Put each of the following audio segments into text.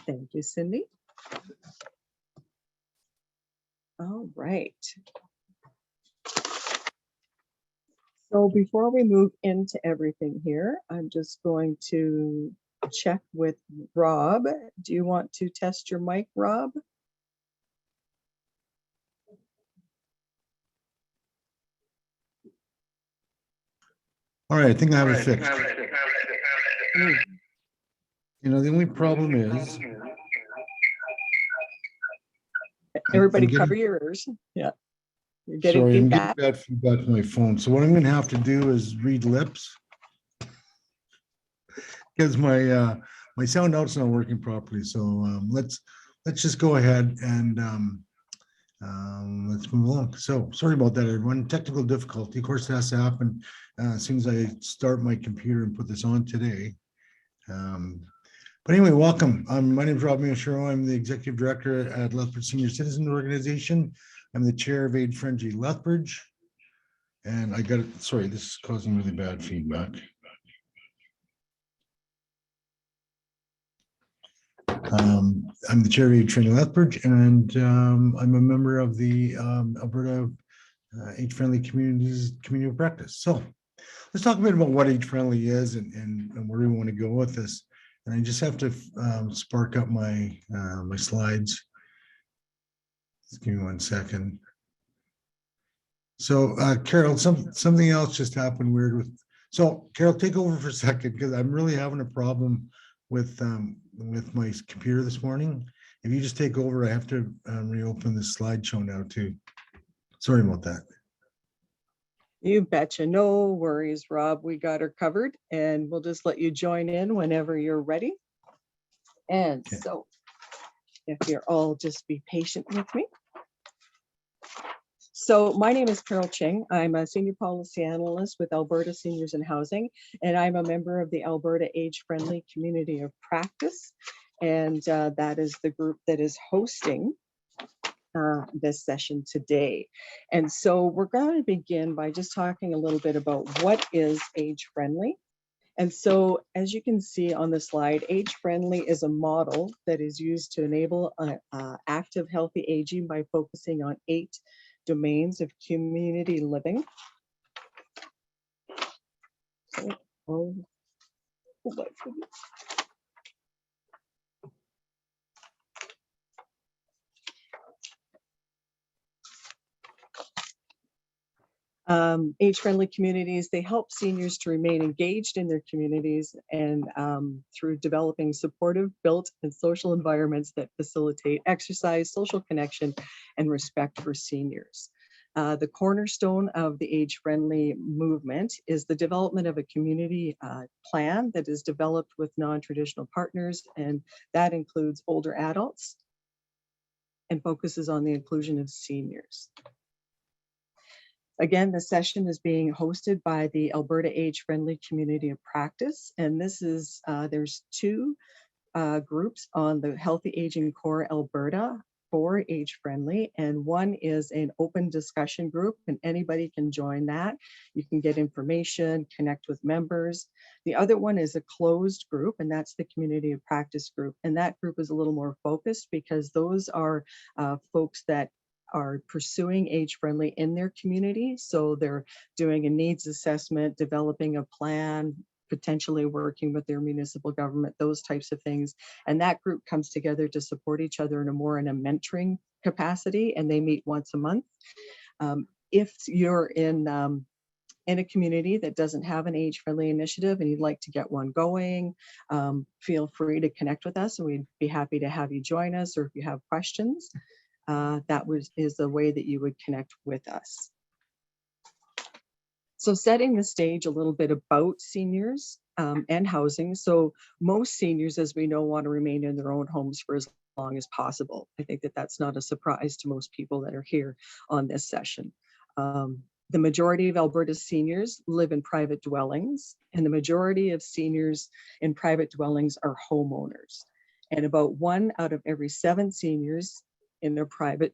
Thank you, Cindy. All right. So before we move into everything here, I'm just going to check with Rob. Do you want to test your mic, Rob? All right, I think I have it fixed. You know, the only problem is everybody cover your ears. Yeah. You're getting sorry, feedback. I'm getting bad feedback on my phone. So what I'm going to have to do is read lips because my my sound out's not working properly. So let's just go ahead and let's move along. So sorry about that, everyone. Technical difficulty. Of course, it has to happen as soon as I start my computer and put this on today. But anyway, welcome. My name is Rob Miyashiro. I'm the Executive Director at Lethbridge Senior Citizen Organization. I'm the Chair of Age Friendly Lethbridge. And I got it. Sorry, this is causing really bad feedback. I'm the Chair of Age Friendly Lethbridge, and I'm a member of the Alberta Age Friendly Community of Practice. So let's talk a bit about what Age Friendly is and where we want to go with this. And I just have to spark up my my slides. Just give me 1 second. So Carol, something else just happened weird with. So Carol, take over for a second because I'm really having a problem with my computer this morning. If you just take over, I have to reopen the slideshow now too. Sorry about that. You betcha. No worries, Rob. We got her covered, and we'll just let you join in whenever you're ready. And okay. So if you're all just be patient with me. So my name is Carol Ching. I'm a senior policy analyst with Alberta Seniors in Housing, and I'm a member of the Alberta Age Friendly Community of Practice. And that is the group that is hosting this session today. And so we're going to begin by just talking a little bit about what is age friendly. And so as you can see on the slide, age friendly is a model that is used to enable active, healthy aging by focusing on 8 domains of community living. Oh my goodness. Age-friendly communities, they help seniors to remain engaged in their communities and through developing supportive, built and social environments that facilitate exercise, social connection, and respect for seniors. The cornerstone of the age-friendly movement is the development of a community plan that is developed with non-traditional partners, and that includes older adults and focuses on the inclusion of seniors. Again, the session is being hosted by the Alberta Age Friendly Community of Practice, and this is, there's 2 groups on the Healthy Aging Core Alberta for Age Friendly, and one is an open discussion group, and anybody can join that. You can get information, connect with members. The other one is a closed group, and that's the Community of Practice group, and that group is a little more focused because those are folks that are pursuing age friendly in their community. So they're doing a needs assessment, developing a plan, potentially working with their municipal government, those types of things. And that group comes together to support each other in a mentoring capacity, and they meet once a month. If you're in a community that doesn't have an age-friendly initiative and you'd like to get one going, feel free to connect with us, and we'd be happy to have you join us, or if you have questions. That is the way that you would connect with us. So setting the stage a little bit about seniors and housing. So most seniors, as we know, want to remain in their own homes for as long as possible. I think that that's not a surprise to most people that are here on this session. The majority of Alberta's seniors live in private dwellings, and the majority of seniors in private dwellings are homeowners. And about 1 out of every 7 seniors in a private,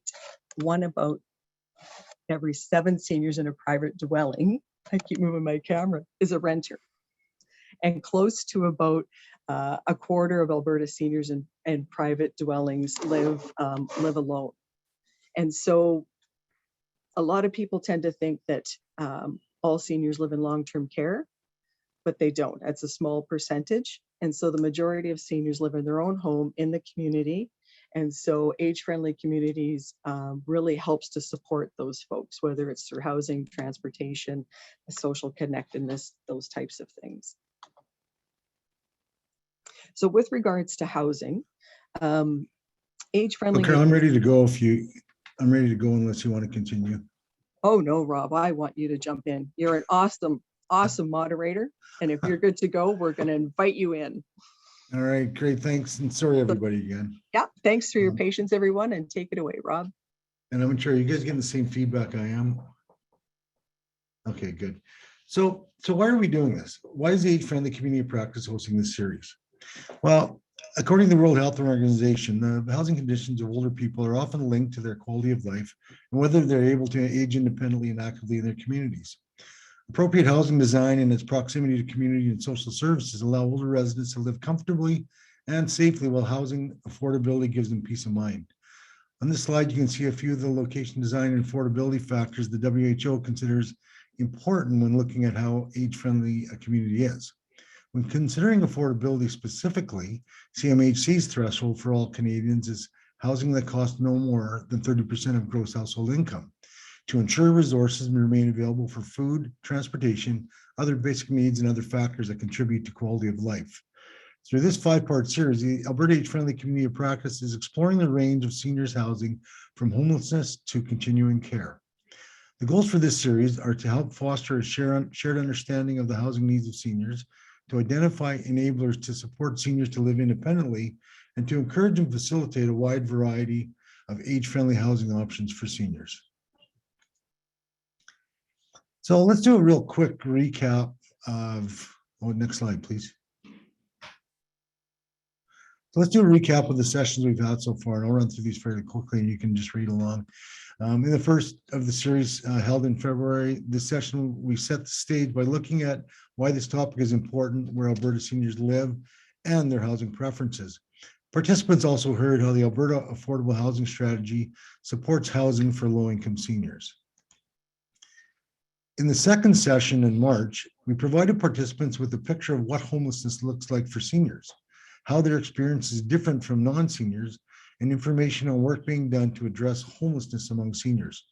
1 about every 7 seniors in a private dwelling, I keep moving my camera, is a renter. And close to about a quarter of Alberta seniors in private dwellings live alone. And so a lot of people tend to think that all seniors live in long-term care, but they don't. That's a small percentage. And so the majority of seniors live in their own home in the community. And so age-friendly communities really helps to support those folks, whether it's through housing, transportation, social connectedness, those types of things. So with regards to housing, age-friendly. Okay, I'm ready to go I'm ready to go unless you want to continue. Oh no, Rob, I want you to jump in. You're an awesome moderator. And if you're good to go, we're going to invite you in. All right, great, thanks. And sorry, everybody, again. Yeah, thanks for your patience, everyone, and take it away, Rob. And I'm sure you guys getting the same feedback I am. Okay, good. So why are we doing this? Why is the Age-Friendly Community of Practice hosting this series? Well, according to the World Health Organization, the housing conditions of older people are often linked to their quality of life and whether they're able to age independently and actively in their communities. Appropriate housing design and its proximity to community and social services allow older residents to live comfortably and safely, while housing affordability gives them peace of mind. On this slide, you can see a few of the location design and affordability factors the WHO considers important when looking at how age-friendly a community is. When considering affordability specifically, CMHC's threshold for all Canadians is housing that costs no more than 30% of gross household income, to ensure resources remain available for food, transportation, other basic needs, and other factors that contribute to quality of life. Through this 5-part series, the Alberta Age-Friendly Community of Practice is exploring the range of seniors housing from homelessness to continuing care. The goals for this series are to help foster a shared understanding of the housing needs of seniors, to identify enablers to support seniors to live independently, and to encourage and facilitate a wide variety of age-friendly housing options for seniors. So let's do a real quick recap of, next slide, please. So let's do a recap of the sessions we've had so far, and I'll run through these fairly quickly and you can just read along. In the first of the series held in February, this session, we set the stage by looking at why this topic is important, where Alberta seniors live, and their housing preferences. Participants also heard how the Alberta Affordable Housing Strategy supports housing for low-income seniors. In the second session in March, we provided participants with a picture of what homelessness looks like for seniors, how their experience is different from non-seniors, and information on work being done to address homelessness among seniors.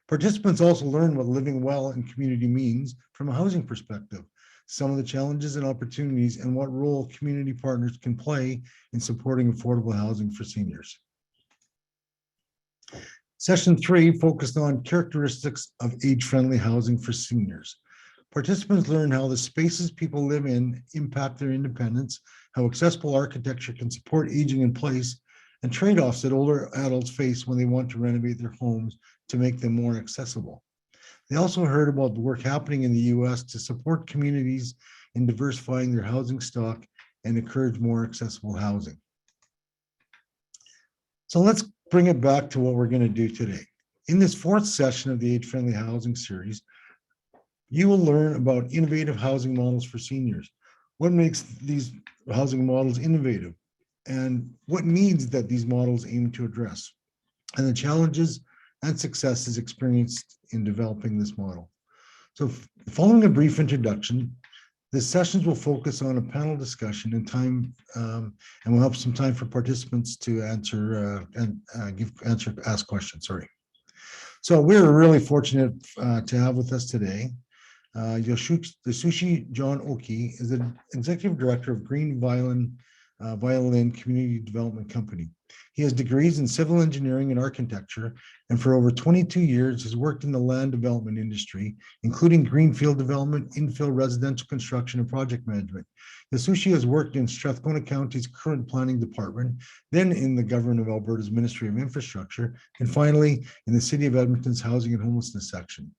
Participants also learned what living well in community means from a housing perspective, some of the challenges and opportunities, and what role community partners can play in supporting affordable housing for seniors. Session 3 focused on characteristics of age-friendly housing for seniors. Participants learned how the spaces people live in impact their independence, how accessible architecture can support aging in place, and trade-offs that older adults face when they want to renovate their homes to make them more accessible. They also heard about the work happening in the US to support communities in diversifying their housing stock and encourage more accessible housing. So let's bring it back to what we're going to do today. In this 4th session of the Age-Friendly Housing Series, you will learn about innovative housing models for seniors. What makes these housing models innovative, and what needs that these models aim to address, and the challenges and successes experienced in developing this model. So following a brief introduction, the sessions will focus on a panel discussion and time, and we'll have some time for participants to answer ask questions. Sorry. So we're really fortunate to have with us today Yasushi John Oki is the executive director of Green Violin Community Development Company. He has degrees in civil engineering and architecture, and for over 22 years has worked in the land development industry, including greenfield development, infill residential construction, and project management. Yasushi has worked in Strathcona County's current planning department, then in the government of Alberta's Ministry of Infrastructure, and finally in the City of Edmonton's Housing and Homelessness section.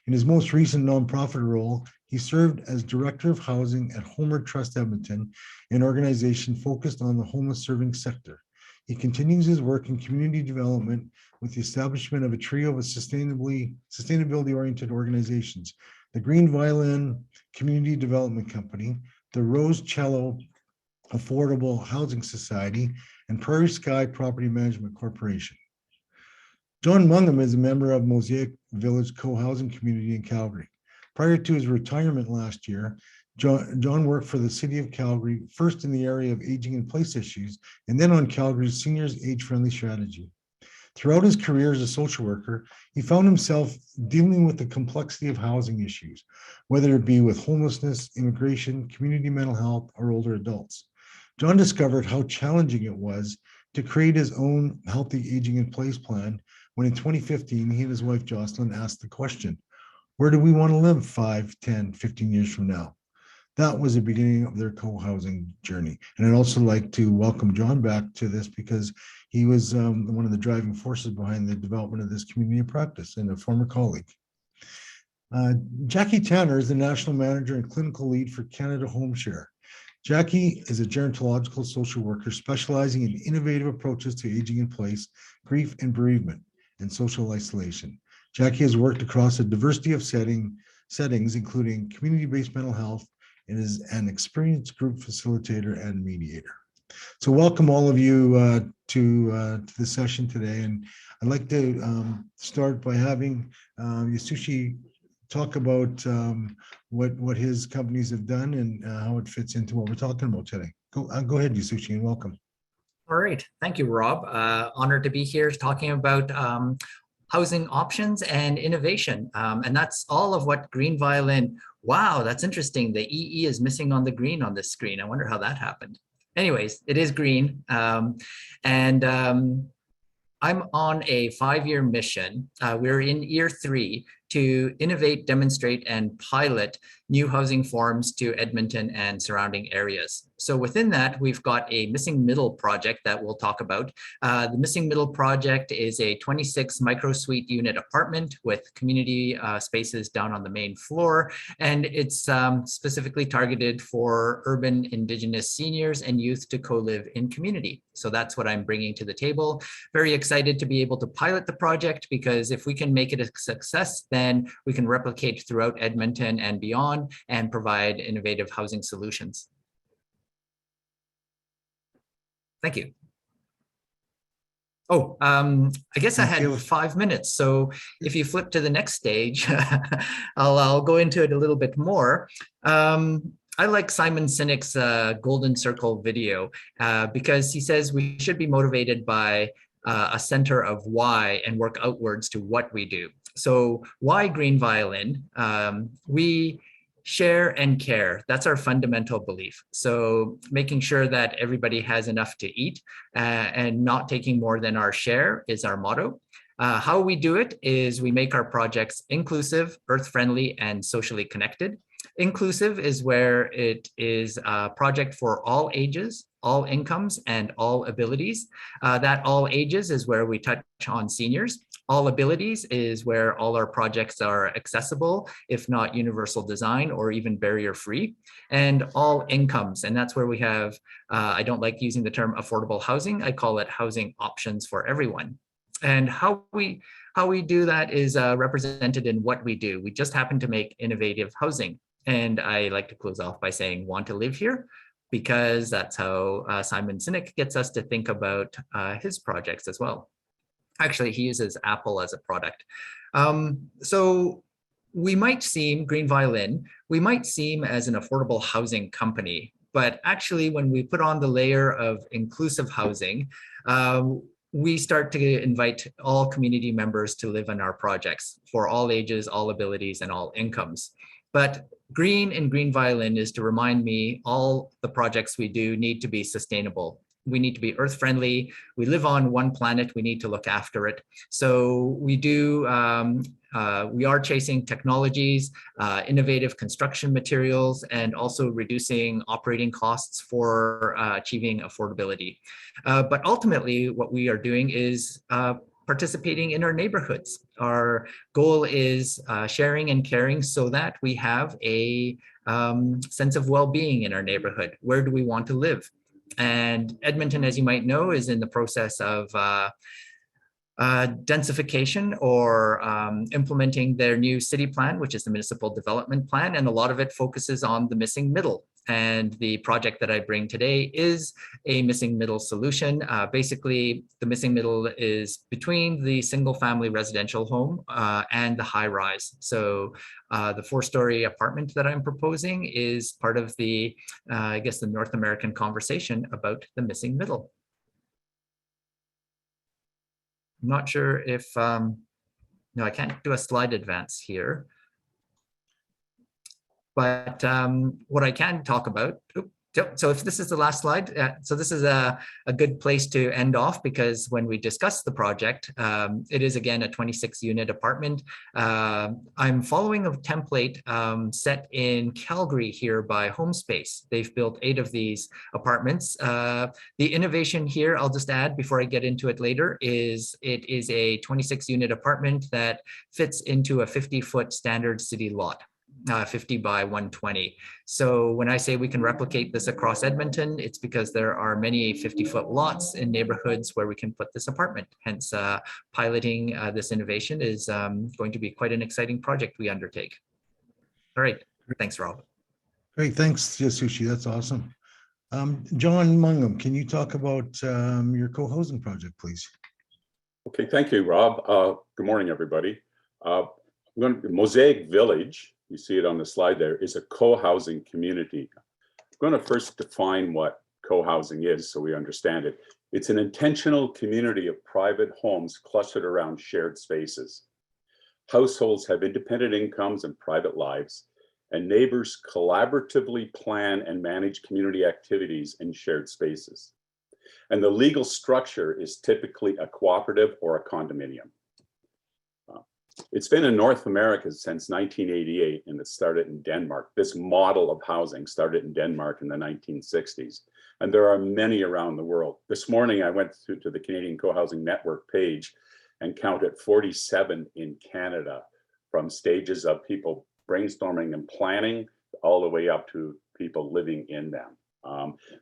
In his most recent nonprofit role, he served as Director of Housing at Homer Trust Edmonton, an organization focused on the homeless serving sector. He continues his work in community development with the establishment of a trio of sustainability-oriented organizations, the Green Violin Community Development Company, the Rose Cello Affordable Housing Society, and Prairie Sky Property Management Corporation. John Mundum is a member of Mosaic Village Co-Housing Community in Calgary. Prior to his retirement last year, John worked for the City of Calgary, first in the area of aging in place issues, and then on Calgary's Seniors Age-Friendly Strategy. Throughout his career as a social worker, he found himself dealing with the complexity of housing issues, whether it be with homelessness, immigration, community mental health, or older adults. John discovered how challenging it was to create his own healthy aging in place plan when in 2015, he and his wife Jocelyn asked the question, where do we want to live 5, 10, 15 years from now? That was the beginning of their co-housing journey. And I'd also like to welcome John back to this because he was one of the driving forces behind the development of this community of practice and a former colleague. Jackie Tanner is the National Manager and Clinical Lead for Canada Home Share. Jackie is a gerontological social worker specializing in innovative approaches to aging in place, grief and bereavement, and social isolation. Jackie has worked across a diversity of settings, including community-based mental health, and is an experienced group facilitator and mediator. So welcome all of you to the session today. And I'd like to start by having Yasushi talk about what his companies have done and how it fits into what we're talking about today. Go ahead, Yasushi, and welcome. All right. Thank you, Rob. Honored to be here talking about housing options and innovation. And that's all of what Green Violin. Wow, that's interesting. The EE is missing on the green on this screen. I wonder how that happened. Anyways, it is green. I'm on a 5-year mission. We're in year 3 to innovate, demonstrate, and pilot new housing forms to Edmonton and surrounding areas. So within that, we've got a Missing Middle project that we'll talk about. The Missing Middle project is a 26 micro suite unit apartment with community spaces down on the main floor. And it's specifically targeted for urban Indigenous seniors and youth to co-live in community. So that's what I'm bringing to the table. Very excited to be able to pilot the project because if we can make it a success, then we can replicate throughout Edmonton and beyond and provide innovative housing solutions. Thank you. Oh, I guess I had 5 minutes. So if you flip to the next stage, I'll go into it a little bit more. I like Simon Sinek's Golden Circle video because he says we should be motivated by a center of why and work outwards to what we do. So why Green Violin? We share and care. That's our fundamental belief. So making sure that everybody has enough to eat and not taking more than our share is our motto. How we do it is we make our projects inclusive, earth-friendly, and socially connected. Inclusive is where it is a project for all ages, all incomes, and all abilities. That all ages is where we touch on seniors. All abilities is where all our projects are accessible, if not universal design or even barrier-free. And all incomes, and that's where we have, I don't like using the term affordable housing, I call it housing options for everyone. And how we do that is represented in what we do. We just happen to make innovative housing. And I like to close off by saying, want to live here? Because that's how Simon Sinek gets us to think about his projects as well. Actually, he uses Apple as a product. So we might seem, Green Violin, we might seem as an affordable housing company, but actually when we put on the layer of inclusive housing, we start to invite all community members to live in our projects for all ages, all abilities, and all incomes. But green in Green Violin is to remind me all the projects we do need to be sustainable. We need to be earth friendly. We live on one planet. We need to look after it. So we do, we are chasing technologies, innovative construction materials, and also reducing operating costs for achieving affordability. But ultimately, what we are doing is participating in our neighborhoods. Our goal is sharing and caring so that we have a sense of well-being in our neighborhood. Where do we want to live? And Edmonton, as you might know, is in the process of densification or implementing their new city plan, which is the municipal development plan. And a lot of it focuses on the missing middle. And the project that I bring today is a missing middle solution. Basically, the missing middle is between the single family residential home and the high rise. So the 4-story apartment that I'm proposing is part of the, I guess, the North American conversation about the missing middle. I'm not sure if, no, I can't do a slide advance here. But what I can talk about, so if this is the last slide, so this is a good place to end off, because when we discuss the project, it is again a 26-unit apartment. I'm following a template set in Calgary here by Homespace. They've built 8 of these apartments. The innovation here, I'll just add before I get into it later, is it is a 26-unit apartment that fits into a 50-foot standard city lot. 50 by 120. So when I say we can replicate this across Edmonton, it's because there are many 50-foot lots in neighborhoods where we can put this apartment. Hence, piloting this innovation is going to be quite an exciting project we undertake. All right, thanks, Rob. Great, thanks, Yasushi. That's awesome. John Mundum, can you talk about your co-housing project, please? Okay, thank you, Rob. Good morning, everybody. Mosaic Village, you see it on the slide there, is a co-housing community. I'm going to first define what co-housing is so we understand it. It's an intentional community of private homes clustered around shared spaces. Households have independent incomes and private lives, and neighbors collaboratively plan and manage community activities in shared spaces. And the legal structure is typically a cooperative or a condominium. It's been in North America since 1988, and it started in Denmark. This model of housing started in Denmark in the 1960s, and there are many around the world. This morning, I went to the Canadian Co-Housing Network page and counted 47 in Canada, from stages of people brainstorming and planning all the way up to people living in them.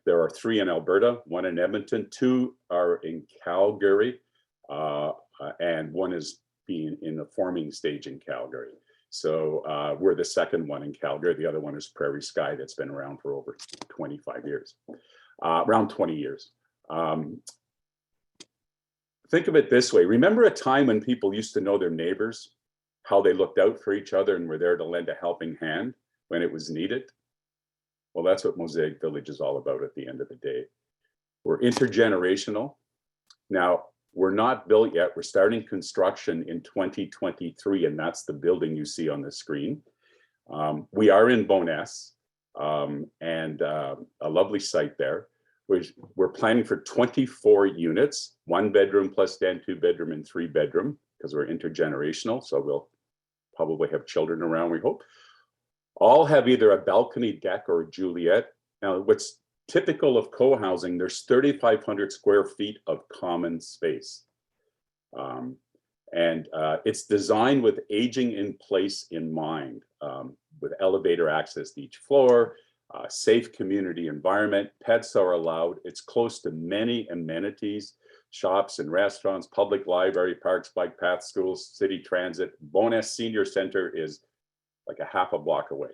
There are 3 in Alberta, 1 in Edmonton, 2 are in Calgary, and 1 is being in the forming stage in Calgary. So we're the second one in Calgary. The other one is Prairie Sky, that's been around for over 25 years, around 20 years. Think of it this way. Remember a time when people used to know their neighbors, how they looked out for each other and were there to lend a helping hand when it was needed? Well, that's what Mosaic Village is all about at the end of the day. We're intergenerational. Now, we're not built yet. We're starting construction in 2023, and that's the building you see on the screen. We are in Boness, and a lovely site there. We're planning for 24 units, 1 bedroom plus den, 2 bedroom and 3 bedroom, because we're intergenerational. So we'll probably have children around, we hope. All have either a balcony deck or a Juliet. Now, what's typical of co-housing, there's 3,500 square feet of common space. It's designed with aging in place in mind, with elevator access to each floor, safe community environment, pets are allowed. It's close to many amenities, shops and restaurants, public library, parks, bike paths, schools, city transit. Boness Senior Center is like a half a block away.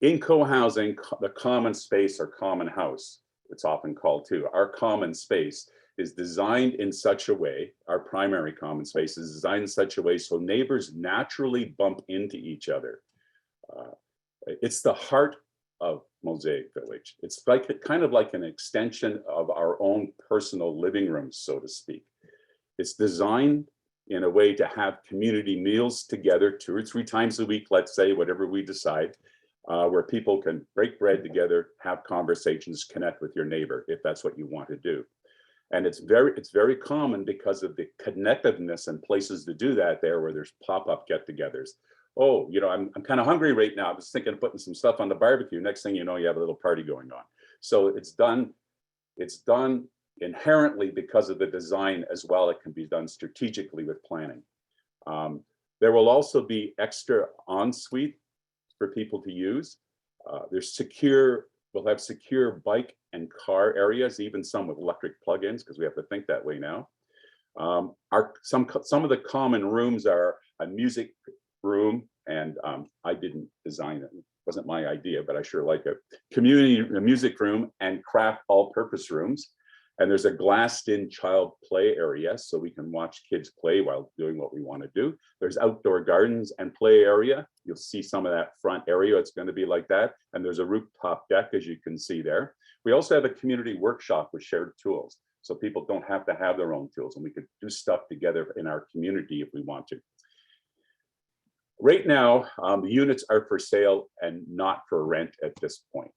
In co-housing, the common space or common house, it's often called too, our common space is designed in such a way, our primary common space is designed in such a way so neighbors naturally bump into each other. It's the heart of Mosaic Village. It's like kind of like an extension of our own personal living rooms, so to speak. It's designed in a way to have community meals together 2 or 3 times a week, let's say, whatever we decide, where people can break bread together, have conversations, connect with your neighbor, if that's what you want to do. And it's very common because of the connectiveness and places to do that there, where there's pop-up get-togethers. Oh, you know, I'm kind of hungry right now. I was thinking of putting some stuff on the barbecue. Next thing you know, you have a little party going on. So it's done inherently because of the design as well. It can be done strategically with planning. There will also be extra ensuite for people to use. We'll have secure bike and car areas, even some with electric plug-ins, because we have to think that way now. Some of the common rooms are a music room, and I didn't design it. Wasn't my idea, but I sure like it. Community music room and craft all-purpose rooms. And there's a glassed-in child play area, so we can watch kids play while doing what we want to do. There's outdoor gardens and play area. You'll see some of that front area. It's going to be like that. And there's a rooftop deck, as you can see there. We also have a community workshop with shared tools, so people don't have to have their own tools, and we could do stuff together in our community if we want to. Right now, the units are for sale and not for rent at this point.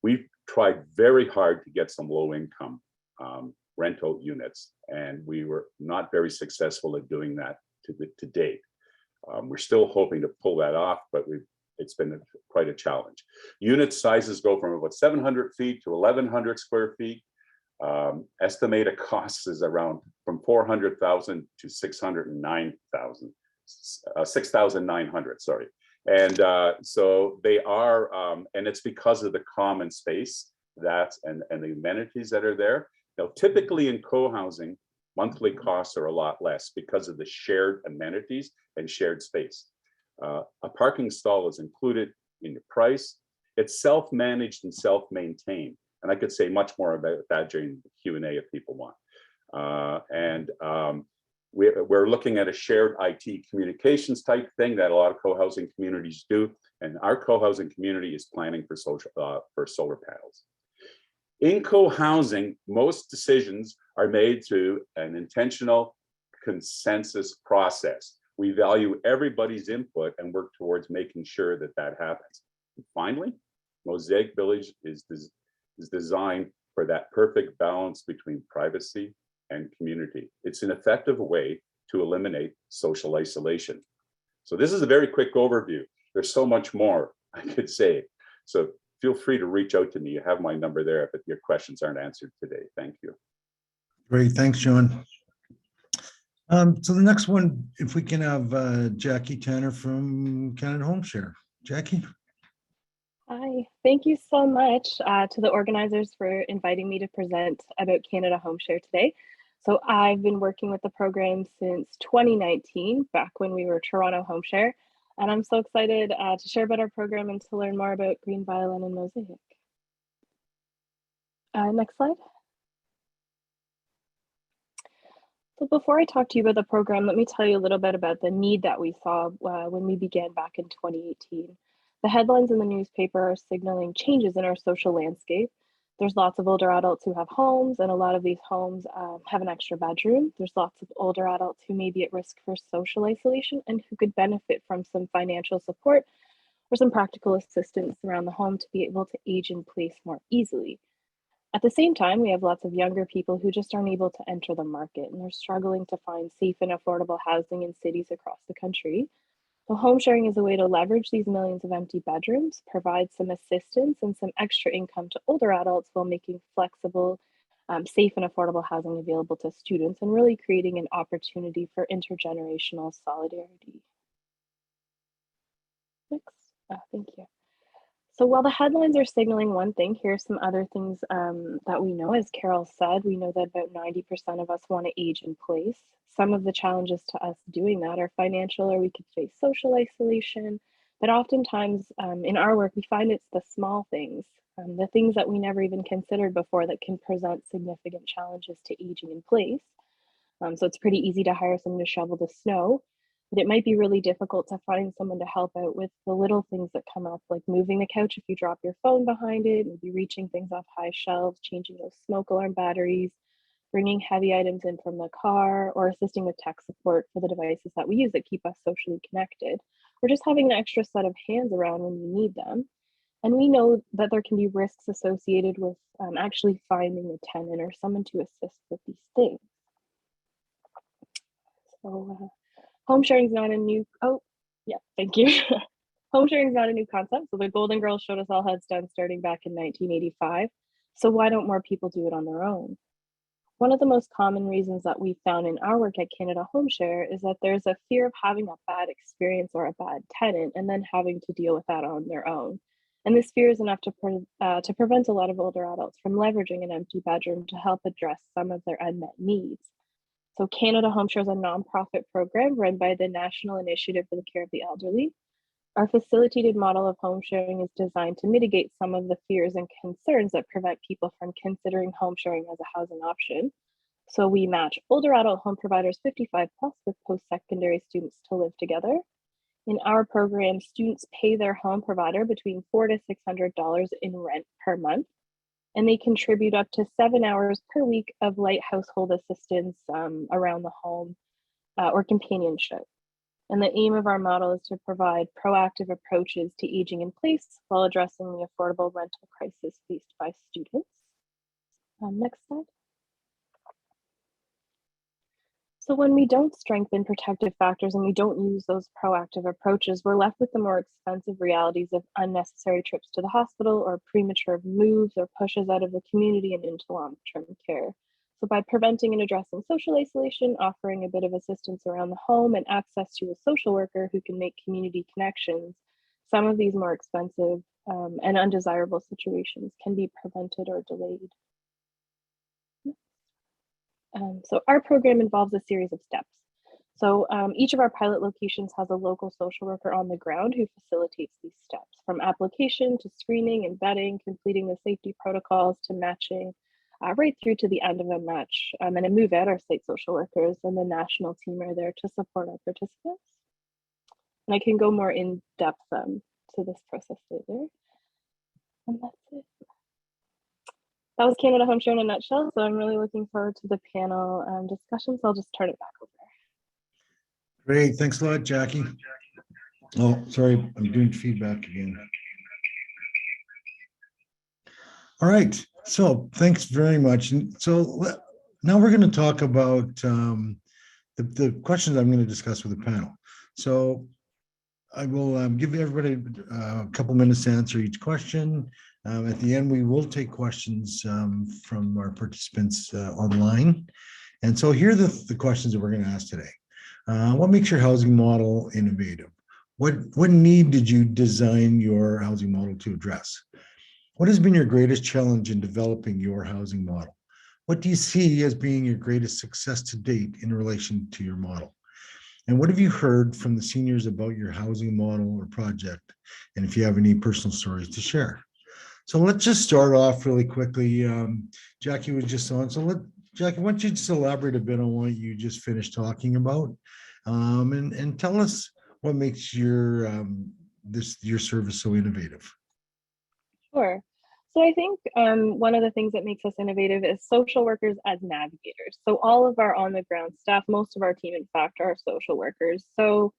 We've tried very hard to get some low-income rental units, and we were not very successful at doing that to date. We're still hoping to pull that off, but it's been quite a challenge. Unit sizes go from about 700 feet to 1,100 square feet. Estimated costs is around from 400,000 to 609,000. 6,900, sorry. And so they are, and it's because of the common space and the amenities that are there. Now, typically in co-housing, monthly costs are a lot less because of the shared amenities and shared space. A parking stall is included in the price. It's self-managed and self-maintained. And I could say much more about that during the Q&A if people want. We're looking at a shared IT communications type thing that a lot of co-housing communities do, and our co-housing community is planning for solar panels. In co-housing, most decisions are made through an intentional consensus process. We value everybody's input and work towards making sure that that happens. And finally, Mosaic Village is designed for that perfect balance between privacy and community. It's an effective way to eliminate social isolation. So this is a very quick overview. There's so much more I could say. So feel free to reach out to me. You have my number there if your questions aren't answered today. Thank you. Great, thanks, John. So the next one, if we can have Jackie Tanner from Canada Home Share. Jackie. Hi, thank you so much to the organizers for inviting me to present about Canada Home Share today. So I've been working with the program since 2019, back when we were Toronto Home Share, and I'm so excited to share about our program and to learn more about Green Violin and Mosaic. Next slide. So before I talk to you about the program, let me tell you a little bit about the need that we saw when we began back in 2018. The headlines in the newspaper are signaling changes in our social landscape. There's lots of older adults who have homes, and a lot of these homes have an extra bedroom. There's lots of older adults who may be at risk for social isolation and who could benefit from some financial support or some practical assistance around the home to be able to age in place more easily. At the same time, we have lots of younger people who just aren't able to enter the market, and they're struggling to find safe and affordable housing in cities across the country. So home sharing is a way to leverage these millions of empty bedrooms, provide some assistance and some extra income to older adults while making flexible, safe and affordable housing available to students, and really creating an opportunity for intergenerational solidarity. Next, thank you. So while the headlines are signaling one thing, here's some other things that we know. As Carol said, we know that about 90% of us want to age in place. Some of the challenges to us doing that are financial, or we could face social isolation. But oftentimes in our work, we find it's the small things, the things that we never even considered before that can present significant challenges to aging in place. So it's pretty easy to hire someone to shovel the snow, but it might be really difficult to find someone to help out with the little things that come up, like moving the couch if you drop your phone behind it, maybe reaching things off high shelves, changing those smoke alarm batteries, bringing heavy items in from the car, or assisting with tech support for the devices that we use that keep us socially connected, or just having an extra set of hands around when you need them. And we know that there can be risks associated with actually finding a tenant or someone to assist with these things. So home sharing is not a new, thank you. Home sharing is not a new concept. So the Golden Girls showed us all how it's done starting back in 1985. So why don't more people do it on their own? One of the most common reasons that we found in our work at Canada Home Share is that there's a fear of having a bad experience or a bad tenant and then having to deal with that on their own. And this fear is enough to prevent a lot of older adults from leveraging an empty bedroom to help address some of their unmet needs. So Canada Home Share is a nonprofit program run by the National Initiative for the Care of the Elderly. Our facilitated model of home sharing is designed to mitigate some of the fears and concerns that prevent people from considering home sharing as a housing option. So we match older adult home providers 55 plus with post-secondary students to live together. In our program, students pay their home provider between $400 to $600 in rent per month, and they contribute up to 7 hours per week of light household assistance around the home or companionship. And the aim of our model is to provide proactive approaches to aging in place while addressing the affordable rental crisis faced by students. Next slide. So when we don't strengthen protective factors and we don't use those proactive approaches, we're left with the more expensive realities of unnecessary trips to the hospital or premature moves or pushes out of the community and into long-term care. So by preventing and addressing social isolation, offering a bit of assistance around the home and access to a social worker who can make community connections, some of these more expensive and undesirable situations can be prevented or delayed. So our program involves a series of steps. So each of our pilot locations has a local social worker on the ground who facilitates these steps, from application to screening and vetting, completing the safety protocols to matching, right through to the end of a match. And a move out, our state social workers and the national team are there to support our participants. And I can go more in depth to this process later. And that's it. That was Canada Home Share in a nutshell. So I'm really looking forward to the panel discussion. So I'll just turn it back over. Great, thanks a lot, Jackie. Oh, sorry, I'm doing feedback again. All right, so thanks very much. And so now we're going to talk about the questions I'm going to discuss with the panel. So I will give everybody a couple minutes to answer each question. At the end, we will take questions from our participants online. And so here are the questions that we're going to ask today. What makes your housing model innovative? What need did you design your housing model to address? What has been your greatest challenge in developing your housing model? What do you see as being your greatest success to date in relation to your model? And what have you heard from the seniors about your housing model or project? And if you have any personal stories to share. So let's just start off really quickly. Jackie was just on. So Jackie, why don't you just elaborate a bit on what you just finished talking about, and tell us what makes your your service so innovative. Sure. So I think one of the things that makes us innovative is social workers as navigators. So all of our on the ground staff, most of our team, in fact, are social workers. So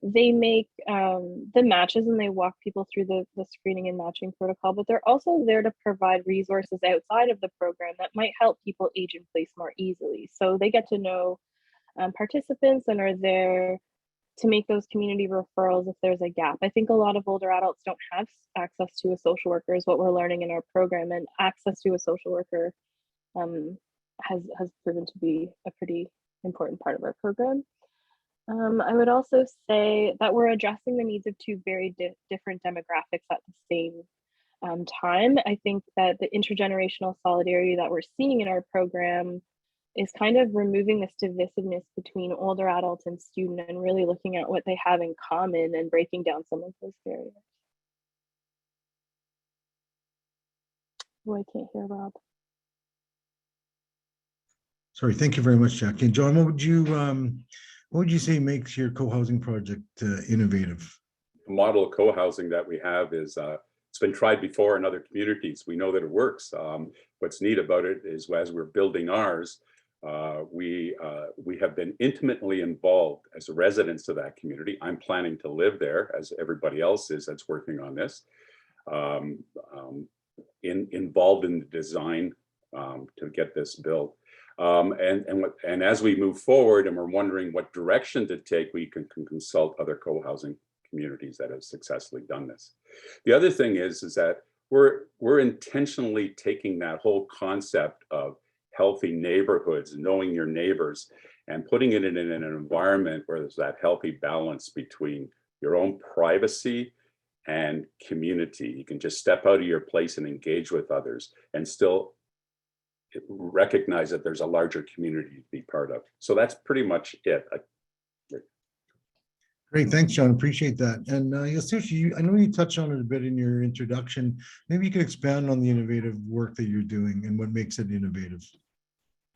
they make the matches and they walk people through the screening and matching protocol, but they're also there to provide resources outside of the program that might help people age in place more easily. So they get to know participants and are there to make those community referrals if there's a gap. I think a lot of older adults don't have access to a social worker is what we're learning in our program, and access to a social worker has proven to be a pretty important part of our program. I would also say that we're addressing the needs of two very different demographics at the same time. I think that the intergenerational solidarity that we're seeing in our program is kind of removing this divisiveness between older adults and student and really looking at what they have in common and breaking down some of those barriers. Oh, I can't hear Rob. Sorry, thank you very much, Jackie. And John, what would you say makes your co-housing project innovative? The model of co-housing that we have is it's been tried before in other communities. We know that it works. What's neat about it is as we're building ours, we have been intimately involved as residents of that community. I'm planning to live there, as everybody else is that's working on this, involved in the design to get this built. And as we move forward and we're wondering what direction to take, we can consult other co-housing communities that have successfully done this. The other thing is that we're intentionally taking that whole concept of healthy neighborhoods, knowing your neighbors, and putting it in an environment where there's that healthy balance between your own privacy and community. You can just step out of your place and engage with others and still recognize that there's a larger community to be part of. So that's pretty much it. Great, thanks, John. Appreciate that. And Yasushi, I know you touched on it a bit in your introduction. Maybe you could expand on the innovative work that you're doing and what makes it innovative.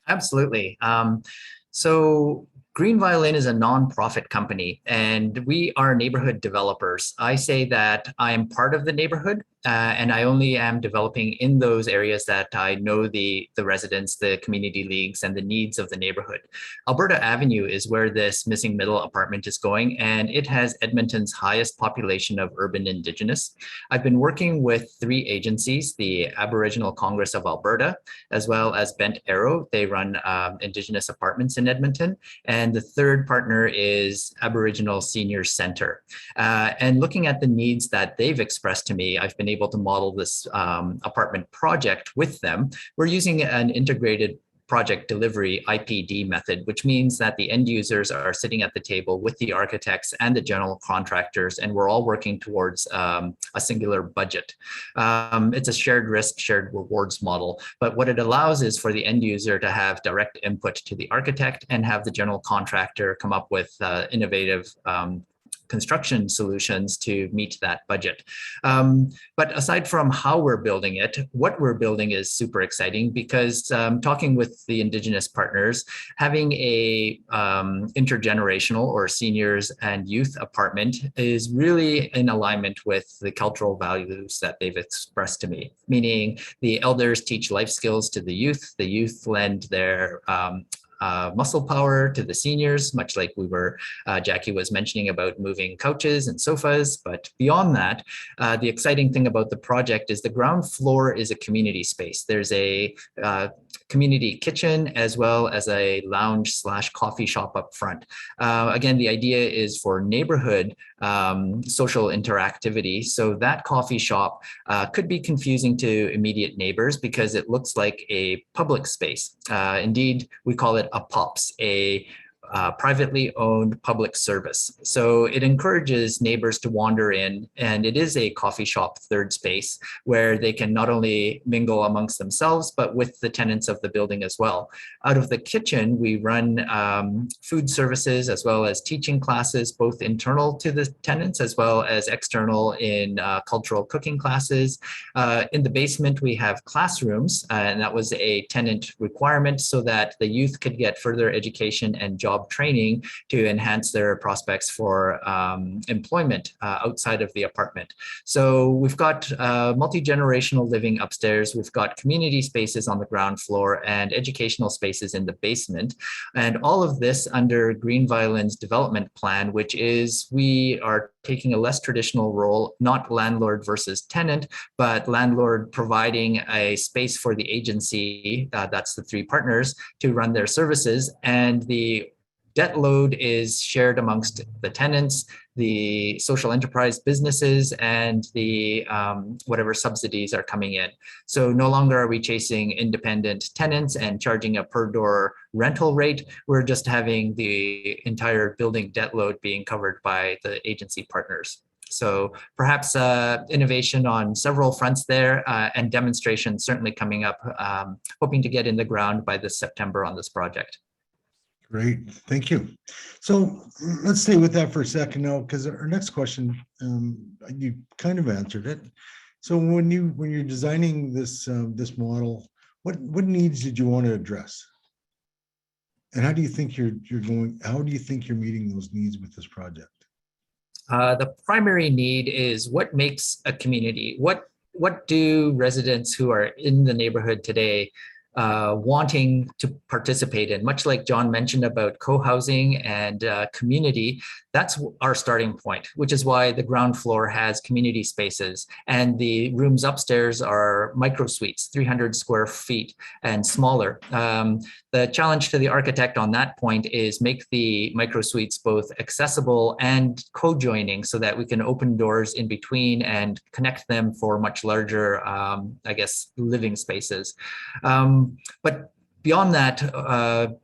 Absolutely. So Green Violin is a nonprofit company, and we are neighborhood developers. I say that I am part of the neighborhood, and I only am developing in those areas that I know the residents, the community leagues, and the needs of the neighborhood. Alberta Avenue is where this missing middle apartment is going, and it has Edmonton's highest population of urban Indigenous. I've been working with 3 agencies, the Aboriginal Congress of Alberta, as well as Bent Arrow. They run Indigenous apartments in Edmonton. And the third partner is Aboriginal Seniors Center. And looking at the needs that they've expressed to me, I've been able to model this apartment project with them. We're using an integrated project delivery IPD method, which means that the end users are sitting at the table with the architects and the general contractors, and we're all working towards a singular budget. It's a shared risk, shared rewards model, but what it allows is for the end user to have direct input to the architect and have the general contractor come up with innovative construction solutions to meet that budget. But aside from how we're building it, what we're building is super exciting because talking with the Indigenous partners, having a intergenerational or seniors and youth apartment is really in alignment with the cultural values that they've expressed to me, meaning the elders teach life skills to the youth lend their muscle power to the seniors, much like Jackie was mentioning about moving couches and sofas. But beyond that, the exciting thing about the project is the ground floor is a community space. There's a community kitchen as well as a lounge/coffee shop up front. Again, the idea is for neighborhood social interactivity. So that coffee shop could be confusing to immediate neighbors because it looks like a public space. Indeed, we call it a POPS, a privately owned public service. So it encourages neighbors to wander in, and it is a coffee shop third space where they can not only mingle amongst themselves, but with the tenants of the building as well. Out of the kitchen, we run food services as well as teaching classes, both internal to the tenants as well as external in cultural cooking classes. In the basement, we have classrooms, and that was a tenant requirement so that the youth could get further education and job training to enhance their prospects for employment outside of the apartment. So we've got multi-generational living upstairs. We've got community spaces on the ground floor and educational spaces in the basement. And all of this under Green Violin's development plan, which is we are taking a less traditional role, not landlord versus tenant, but landlord providing a space for the agency, that's the 3 partners, to run their services. And the debt load is shared amongst the tenants, the social enterprise businesses, and the whatever subsidies are coming in. So no longer are we chasing independent tenants and charging a per door rental rate. We're just having the entire building debt load being covered by the agency partners. So perhaps innovation on several fronts there and demonstrations certainly coming up, hoping to get in the ground by this September on this project. Great, thank you. So let's stay with that for a second now, because our next question, you kind of answered it. So when you're designing this this model, what needs did you want to address, and how do you think how do you think you're meeting those needs with this project? The primary need is what makes a community. What do residents who are in the neighborhood today wanting to participate in? Much like John mentioned about co-housing and community, that's our starting point, which is why the ground floor has community spaces and the rooms upstairs are micro suites, 300 square feet and smaller. The challenge to the architect on that point is make the micro suites both accessible and co-joining so that we can open doors in between and connect them for much larger, I guess, living spaces. But beyond that,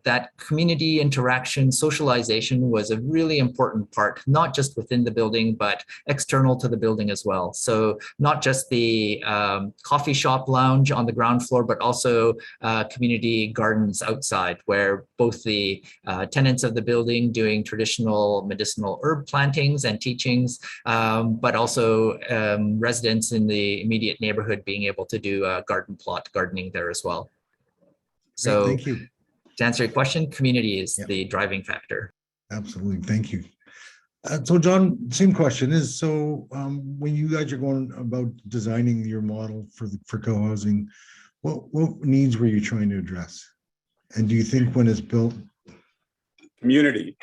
that community interaction, socialization was a really important part, not just within the building, but external to the building as well. So not just the coffee shop lounge on the ground floor, but also community gardens outside, where both the tenants of the building doing traditional medicinal herb plantings and teachings, but also residents in the immediate neighborhood being able to do garden plot gardening there as well. So great, thank you. To answer your question, community is the driving factor. Absolutely, thank you. So John, same question is, so when you guys are going about designing your model for co-housing, what needs were you trying to address? And do you think when it's built? Community.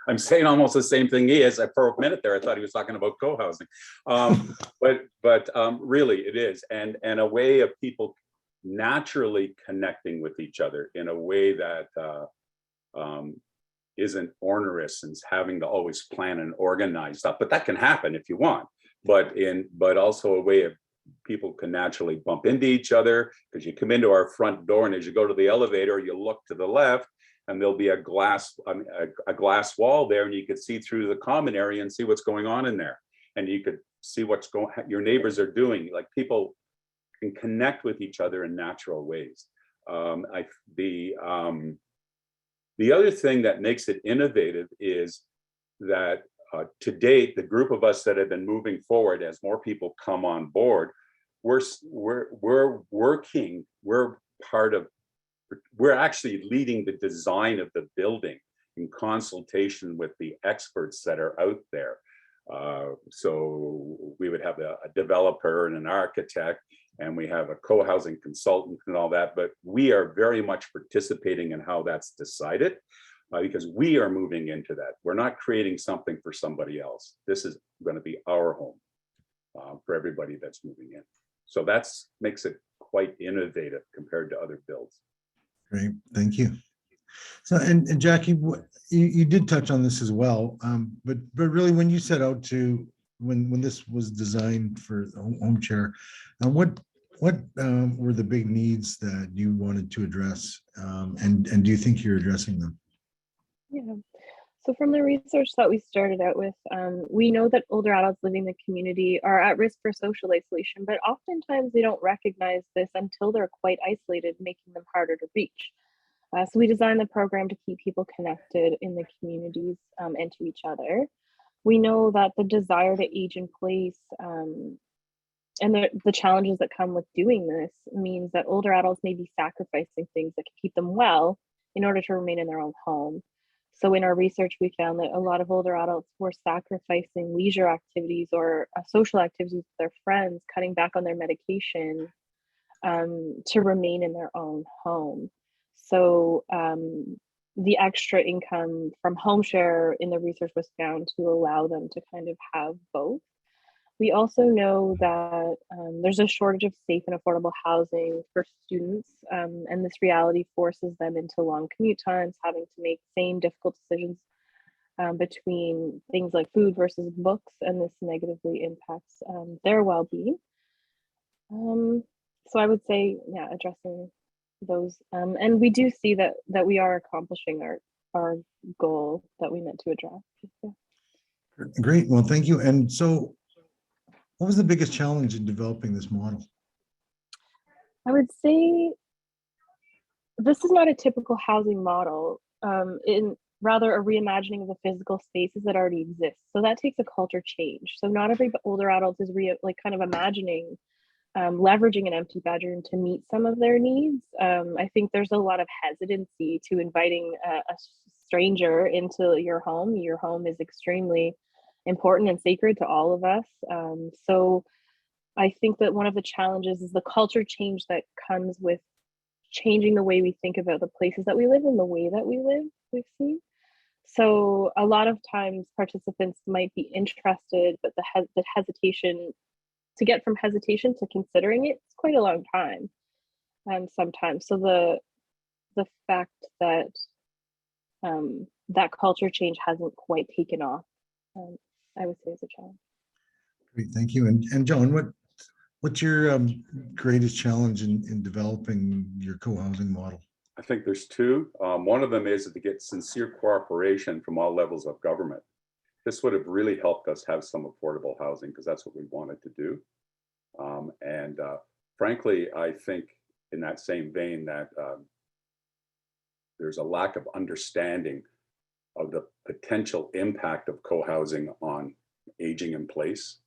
I'm saying almost the same thing he is. For a minute there, I thought he was talking about co-housing. But really it is. And a way of people naturally connecting with each other in a way that isn't onerous and having to always plan and organize stuff, but that can happen if you want. But also a way of people can naturally bump into each other, because you come into our front door and as you go to the elevator, you look to the left and there'll be a glass wall there, and you could see through the common area and see what's going on in there, and you could see what's your neighbors are doing. Like, people can connect with each other in natural ways. The other thing that makes it innovative is that to date, the group of us that have been moving forward, as more people come on board, we're actually leading the design of the building in consultation with the experts that are out there. So we would have a developer and an architect, and we have a co-housing consultant and all that, but we are very much participating in how that's decided, because we are moving into that. We're not creating something for somebody else. This is going to be our home for everybody that's moving in. So that's makes it quite innovative compared to other builds. Great, thank you. So, and Jackie, you did touch on this as well, but really, when you set out to, when this was designed for home share, what were the big needs that you wanted to address, and do you think you're addressing them? Yeah. So from the research that we started out with, we know that older adults living in the community are at risk for social isolation, but oftentimes they don't recognize this until they're quite isolated, making them harder to reach. So we designed the program to keep people connected in the communities and to each other. We know that the desire to age in place and the challenges that come with doing this means that older adults may be sacrificing things that can keep them well in order to remain in their own home. So in our research, we found that a lot of older adults were sacrificing leisure activities or social activities with their friends, cutting back on their medication to remain in their own home. So the extra income from home share in the research was found to allow them to kind of have both. We also know that there's a shortage of safe and affordable housing for students, and this reality forces them into long commute times, having to make same difficult decisions between things like food versus books, and this negatively impacts their well-being. So I would say, yeah, addressing those, and we do see that we are accomplishing our goal that we meant to address. Yeah. Great, well, thank you. And so, what was the biggest challenge in developing this model? I would say this is not a typical housing model, in rather a reimagining of the physical spaces that already exist. So that takes a culture change. So not every older adult is kind of imagining leveraging an empty bedroom to meet some of their needs. I think there's a lot of hesitancy to inviting a stranger into your home. Your home is extremely important and sacred to all of us. So I think that one of the challenges is the culture change that comes with changing the way we think about the places that we live and the way that we live, we've seen. So a lot of times participants might be interested, but the hesitation, to get from hesitation to considering it, it's quite a long time sometimes. So the fact that that culture change hasn't quite taken off, I would say is a challenge. Great, thank you. And John, What's your greatest challenge in developing your co-housing model? I think there's two. One of them is to get sincere cooperation from all levels of government. This would have really helped us have some affordable housing because that's what we wanted to do. And frankly, I think in that same vein that there's a lack of understanding of the potential impact of co-housing on aging in place,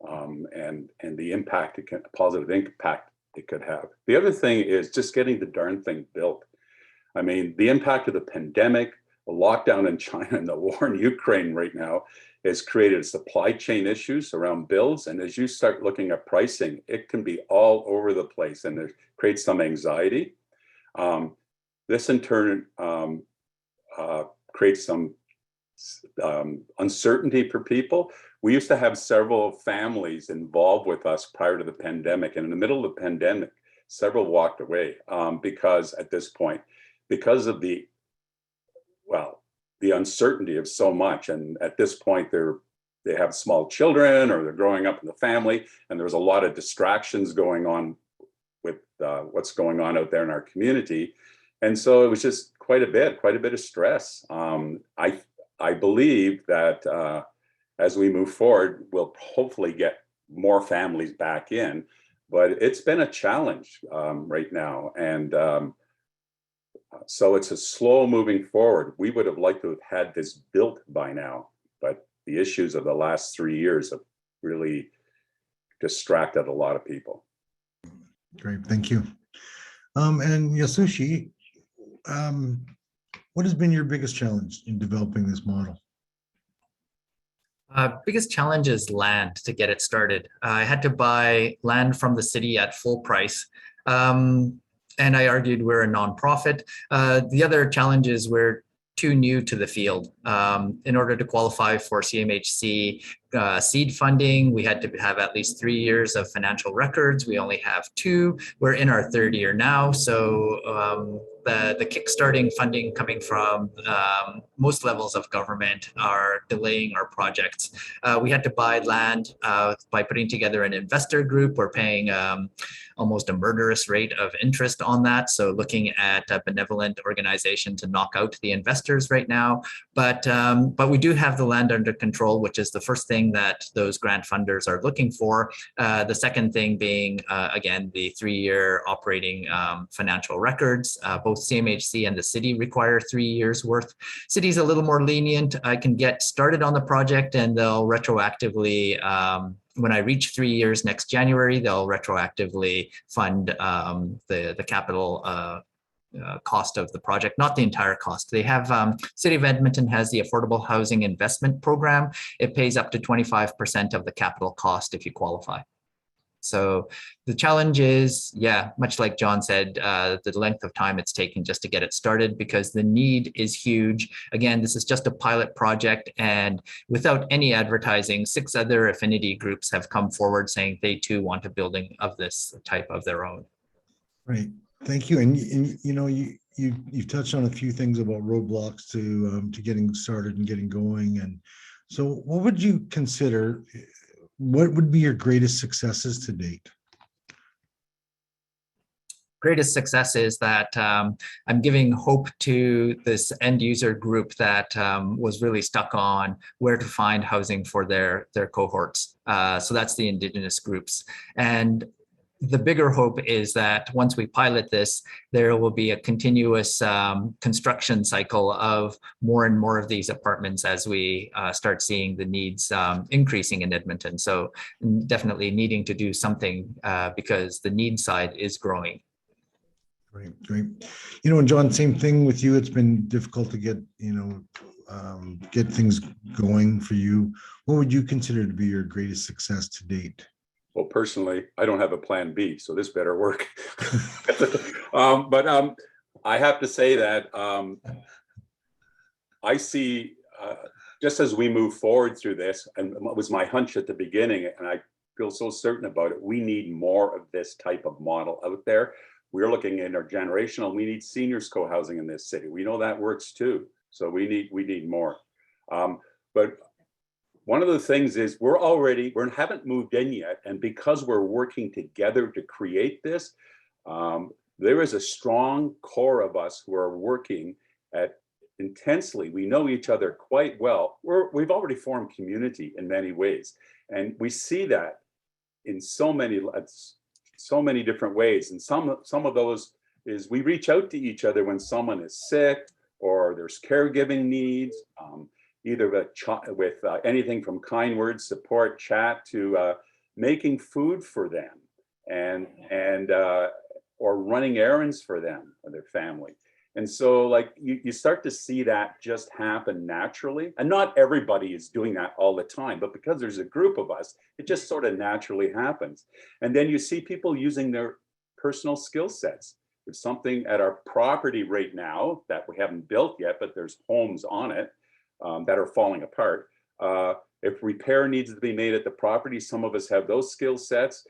and the impact it can, positive impact it could have. The other thing is just getting the darn thing built. I mean, the impact of the pandemic, the lockdown in China, and the war in Ukraine right now has created supply chain issues around builds. And as you start looking at pricing, it can be all over the place, and it creates some anxiety. This in turn creates some uncertainty for people. We used to have several families involved with us prior to the pandemic, and in the middle of the pandemic, several walked away because at this point, because of the uncertainty of so much, and at this point they have small children or they're growing up in the family, and there was a lot of distractions going on with what's going on out there in our community, and so it was just quite a bit of stress. I believe that as we move forward, we'll hopefully get more families back in, but it's been a challenge right now. And so it's a slow moving forward. We would have liked to have had this built by now, but the issues of the last 3 years have really distracted a lot of people. Great, thank you. And Yasushi, what has been your biggest challenge in developing this model? Biggest challenge is land to get it started. I had to buy land from the city at full price. And I argued we're a nonprofit. The other challenge is we're too new to the field. In order to qualify for CMHC seed funding, we had to have at least 3 years of financial records. We only have 2. We're in our 3rd year now. So the kickstarting funding coming from most levels of government are delaying our projects. We had to buy land by putting together an investor group. We're paying almost a murderous rate of interest on that. So looking at a benevolent organization to knock out the investors right now. But we do have the land under control, which is the first thing that those grant funders are looking for. The second thing being, again, the 3-year operating financial records. Both CMHC and the city require 3 years worth. City's a little more lenient. I can get started on the project and they'll retroactively, when I reach 3 years next January, they'll retroactively fund the capital cost of the project, not the entire cost. They have, City of Edmonton has the Affordable Housing Investment Program. It pays up to 25% of the capital cost if you qualify. So the challenge is, yeah, much like John said, the length of time it's taken just to get it started because the need is huge. Again, this is just a pilot project, and without any advertising, 6 other affinity groups have come forward saying they too want a building of this type of their own. Right. Thank you. And you know, you've touched on a few things about roadblocks to getting started and getting going. And so what would you consider, what would be your greatest successes to date? Greatest success is that I'm giving hope to this end user group that was really stuck on where to find housing for their cohorts. So that's the Indigenous groups. And the bigger hope is that once we pilot this, there will be a continuous construction cycle of more and more of these apartments as we start seeing the needs increasing in Edmonton. So definitely needing to do something because the need side is growing. Great. You know, and John, same thing with you. It's been difficult to get, you know, get things going for you. What would you consider to be your greatest success to date? Well, personally, I don't have a plan B, so this better work. But I have to say that I see, just as we move forward through this, and what was my hunch at the beginning, and I feel so certain about it, we need more of this type of model out there. We're looking intergenerational. We need seniors co-housing in this city. We know that works too. So we need more. But one of the things is we haven't moved in yet. And because we're working together to create this, there is a strong core of us who are working at intensely. We know each other quite well. We've already formed community in many ways. And we see that in so many different ways. And some of those is we reach out to each other when someone is sick or there's caregiving needs, either with anything from kind words, support, chat, to making food for them and or running errands for them or their family. And so like you start to see that just happen naturally. And not everybody is doing that all the time, but because there's a group of us, it just sort of naturally happens. And then you see people using their personal skill sets. There's something at our property right now that we haven't built yet, but there's homes on it that are falling apart. If repair needs to be made at the property, some of us have those skill sets.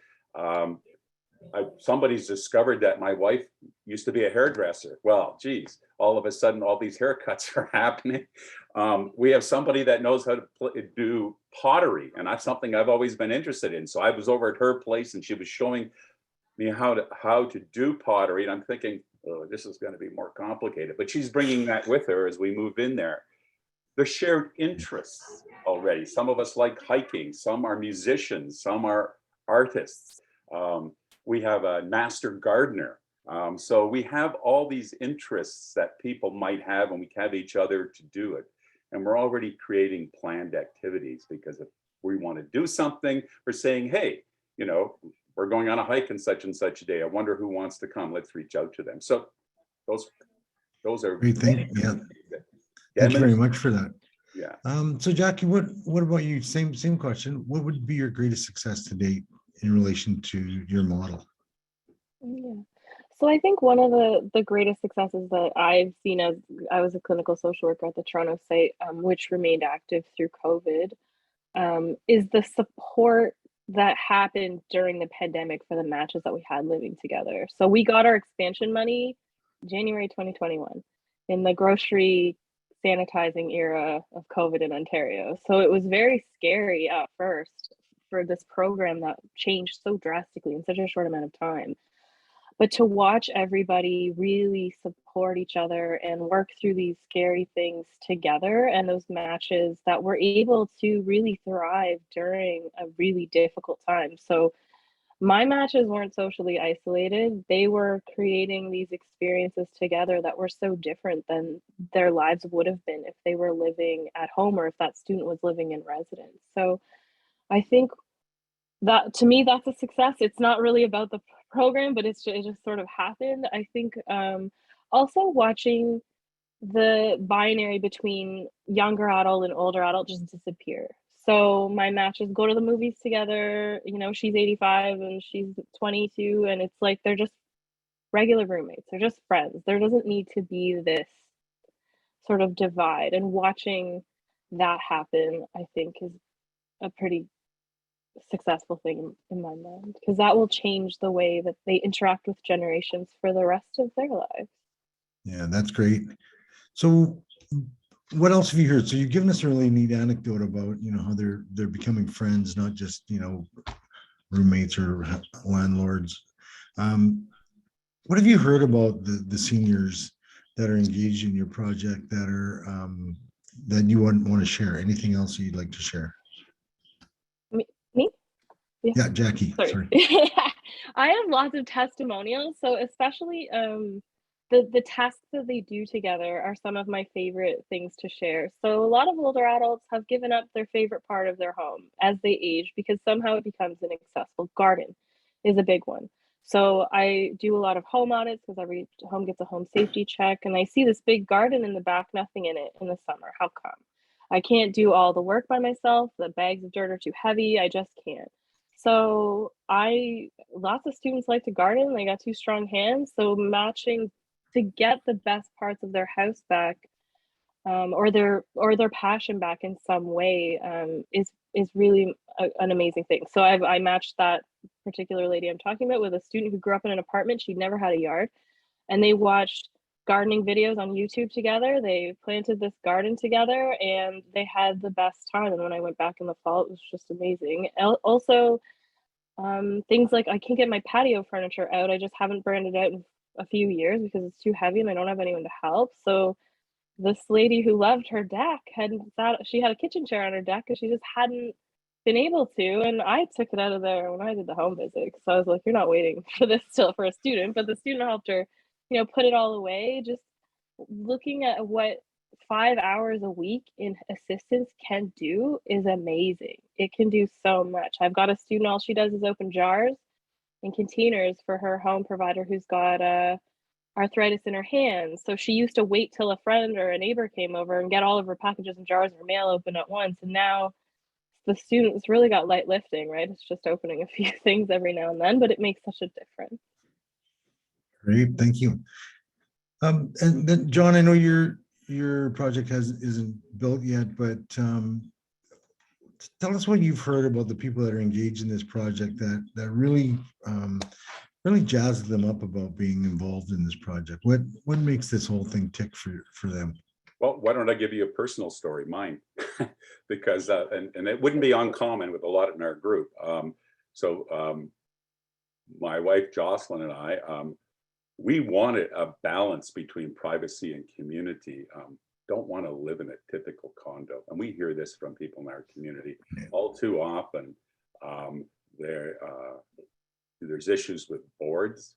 Somebody's discovered that my wife used to be a hairdresser. Well, geez, all of a sudden, all these haircuts are happening. We have somebody that knows how to do pottery, and that's something I've always been interested in. So I was over at her place, and she was showing me how to do pottery, and I'm thinking, oh, this is going to be more complicated. But she's bringing that with her as we move in there. There's shared interests already. Some of us like hiking. Some are musicians. Some are artists. We have a master gardener. So we have all these interests that people might have, and we have each other to do it. And we're already creating planned activities, because if we want to do something, we're saying, hey, we're going on a hike in such and such a day. I wonder who wants to come. Let's reach out to them. So those are great thing. Yeah. Thank you very much for that. Yeah. So Jackie, what about you? Same question. What would be your greatest success to date in relation to your model? Yeah. So I think one of the greatest successes that I've seen, as I was a clinical social worker at the Toronto site, which remained active through COVID, is the support that happened during the pandemic for the matches that we had living together. So we got our expansion money January 2021 in the grocery sanitizing era of COVID in Ontario. So it was very scary at first for this program that changed so drastically in such a short amount of time. But to watch everybody really support each other and work through these scary things together, and those matches that were able to really thrive during a really difficult time. So my matches weren't socially isolated. They were creating these experiences together that were so different than their lives would have been if they were living at home, or if that student was living in residence. So I think that, to me, that's a success. It's not really about the program, but it just sort of happened. I think also watching the binary between younger adult and older adult just disappear. So my matches go to the movies together. She's 85 and she's 22, and it's like they're just regular roommates. They're just friends. There doesn't need to be this sort of divide. And watching that happen, I think, is a pretty successful thing in my mind, because that will change the way that they interact with generations for the rest of their lives. Yeah, that's great. So what else have you heard? So you've given us a really neat anecdote about, how they're becoming friends, not just, roommates or landlords. What have you heard about the seniors that are engaged in your project that are that you wouldn't want to share? Anything else you'd like to share? Me? Yeah, Jackie. Sorry. I have lots of testimonials. So especially the tasks that they do together are some of my favorite things to share. So a lot of older adults have given up their favorite part of their home as they age, because somehow it becomes inaccessible. Garden is a big one. So I do a lot of home audits, because every home gets a home safety check, and I see this big garden in the back, nothing in it in the summer. How come? I can't do all the work by myself. The bags of dirt are too heavy. I just can't. So lots of students like to garden. They got 2 strong hands. So matching to get the best parts of their house back, or their passion back in some way, is really an amazing thing. So I matched that particular lady I'm talking about with a student who grew up in an apartment. She'd never had a yard, and they watched gardening videos on YouTube together. They planted this garden together and they had the best time. And when I went back in the fall, it was just amazing. Also, things like I can't get my patio furniture out. I just haven't burned it out in a few years because it's too heavy and I don't have anyone to help. So this lady who loved her deck she had a kitchen chair on her deck and she just hadn't been able to. And I took it out of there when I did the home visit. So I was like, you're not waiting for this still for a student, but the student helped her, put it all away. Just looking at what 5 hours a week in assistance can do is amazing. It can do so much. I've got a student, all she does is open jars and containers for her home provider who's got arthritis in her hands. So she used to wait till a friend or a neighbor came over and get all of her packages and jars of her mail open at once. And now the students really got light lifting, right? It's just opening a few things every now and then, but it makes such a difference. Great, thank you. And then John, I know your project isn't built yet, but tell us what you've heard about the people that are engaged in this project that really really jazzed them up about being involved in this project. What makes this whole thing tick for them? Well, why don't I give you a personal story, mine, because and it wouldn't be uncommon with a lot in our group. My wife Jocelyn and I, we wanted a balance between privacy and community. Don't want to live in a typical condo, and we hear this from people in our community all too often. There's issues with boards.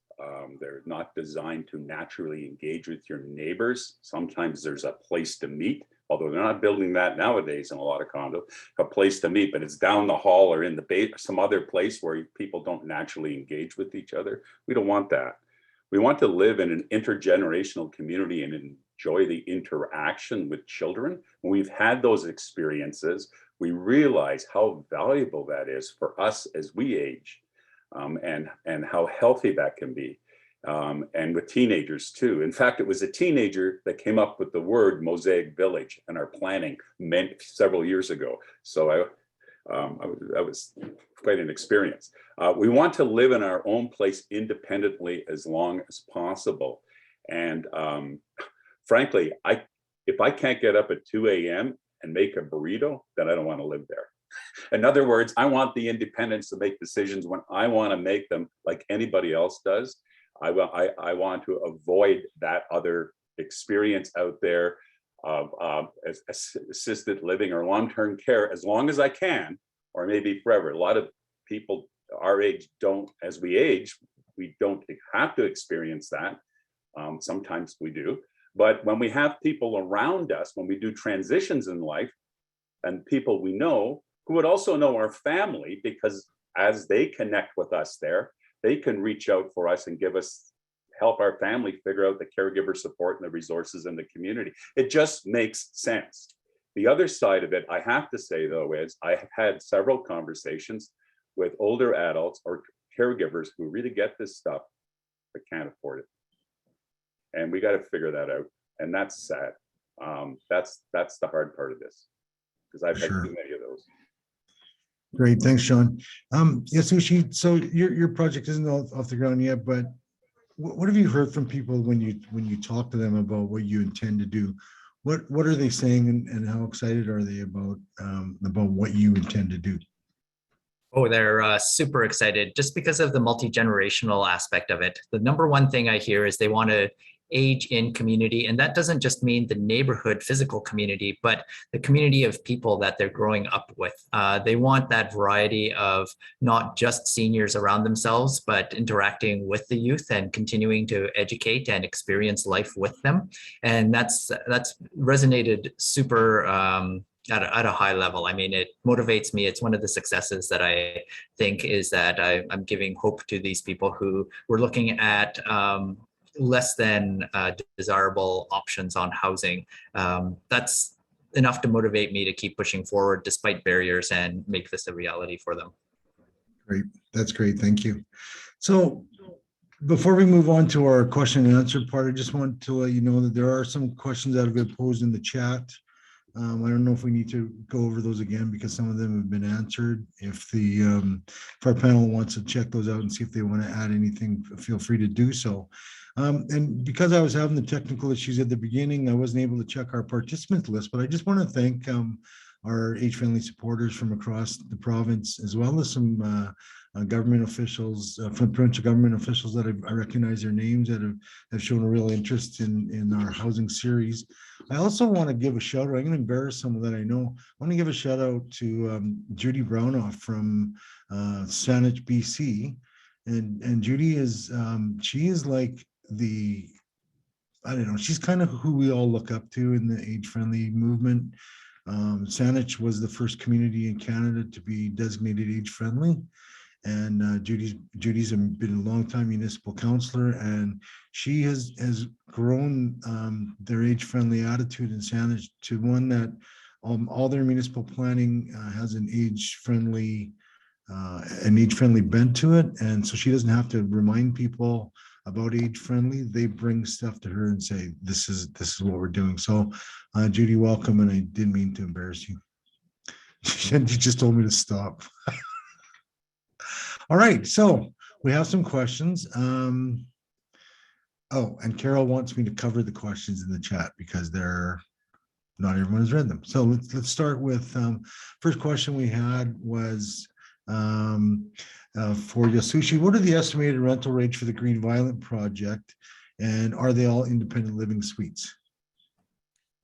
They're not designed to naturally engage with your neighbors. Sometimes there's a place to meet, although they're not building that nowadays in a lot of condos, a place to meet, but it's down the hall or in the some other place where people don't naturally engage with each other. We don't want that. We want to live in an intergenerational community and enjoy the interaction with children. When we've had those experiences, we realize how valuable that is for us as we age. And how healthy that can be, and with teenagers too. In fact, it was a teenager that came up with the word Mosaic Village in our planning several years ago. So that was quite an experience. We want to live in our own place independently as long as possible. And frankly, if I can't get up at 2 a.m. and make a burrito, then I don't want to live there. In other words, I want the independence to make decisions when I want to make them, like anybody else does. I want to avoid that other experience out there of assisted living or long-term care as long as I can, or maybe forever. A lot of people our age don't, as we age, we don't have to experience that. Sometimes we do. But when we have people around us, when we do transitions in life, and people we know, who would also know our family, because as they connect with us there, they can reach out for us and help our family figure out the caregiver support and the resources in the community. It just makes sense. The other side of it, I have to say though, is I have had several conversations with older adults or caregivers who really get this stuff but can't afford it. And we got to figure that out. And that's sad. That's the hard part of this, because I've had too many of those. Great, thanks, Sean. Sushi, so your project isn't off the ground yet, but what have you heard from people when you talk to them about what you intend to do? What are they saying, and how excited are they about what you intend to do? Oh, they're super excited just because of the multi-generational aspect of it. The number one thing I hear is they want to age in community. And that doesn't just mean the neighborhood physical community, but the community of people that they're growing up with. They want that variety of not just seniors around themselves, but interacting with the youth and continuing to educate and experience life with them. And that's resonated super at a high level. I mean, it motivates me. It's one of the successes that I think is that I'm giving hope to these people who were looking at less than desirable options on housing. That's enough to motivate me to keep pushing forward despite barriers and make this a reality for them. Great, that's great, thank you. So before we move on to our question and answer part, I just want to let you know that there are some questions that have been posed in the chat. I don't know if we need to go over those again because some of them have been answered. If our panel wants to check those out and see if they want to add anything, feel free to do so. And because I was having the technical issues at the beginning, I wasn't able to check our participant list, but I just want to thank our age-friendly supporters from across the province, as well as some government officials, from provincial government officials that I recognize their names, that have shown a real interest in our housing series. I also want to give a shout out. I'm going to embarrass someone that I know. I want to give a shout out to Judy Brownoff from Saanich, BC. And Judy is, she is like I don't know, she's kind of who we all look up to in the age-friendly movement. Saanich was the first community in Canada to be designated age-friendly. And Judy's been a long-time municipal councillor, and she has grown their age-friendly attitude in Saanich to one that all their municipal planning has an age-friendly bent to it, and so she doesn't have to remind people about age-friendly. They bring stuff to her and say, "This is what we're doing." So, Judy, welcome, and I didn't mean to embarrass you. You just told me to stop. All right, so we have some questions. Oh, and Carol wants me to cover the questions in the chat because not everyone has read them. So let's start with first question we had was for Yasushi. What are the estimated rental rates for the Green Violent project, and are they all independent living suites?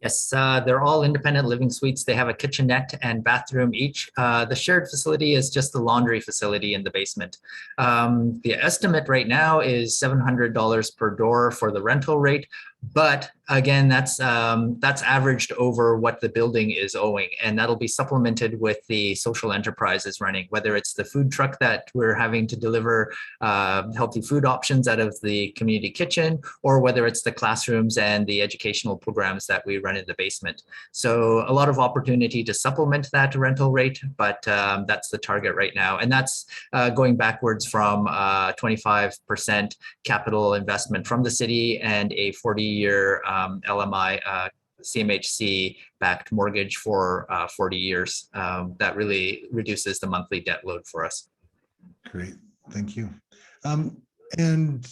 Yes, they're all independent living suites. They have a kitchenette and bathroom each. The shared facility is just the laundry facility in the basement. The estimate right now is $700 per door for the rental rate. But again, that's averaged over what the building is owing, and that'll be supplemented with the social enterprises running, whether it's the food truck that we're having to deliver healthy food options out of the community kitchen, or whether it's the classrooms and the educational programs that we run in the basement. So a lot of opportunity to supplement that rental rate, but that's the target right now. And that's going backwards from 25% capital investment from the city and a 40-year LMI CMHC backed mortgage for 40 years. That really reduces the monthly debt load for us. Great, thank you. And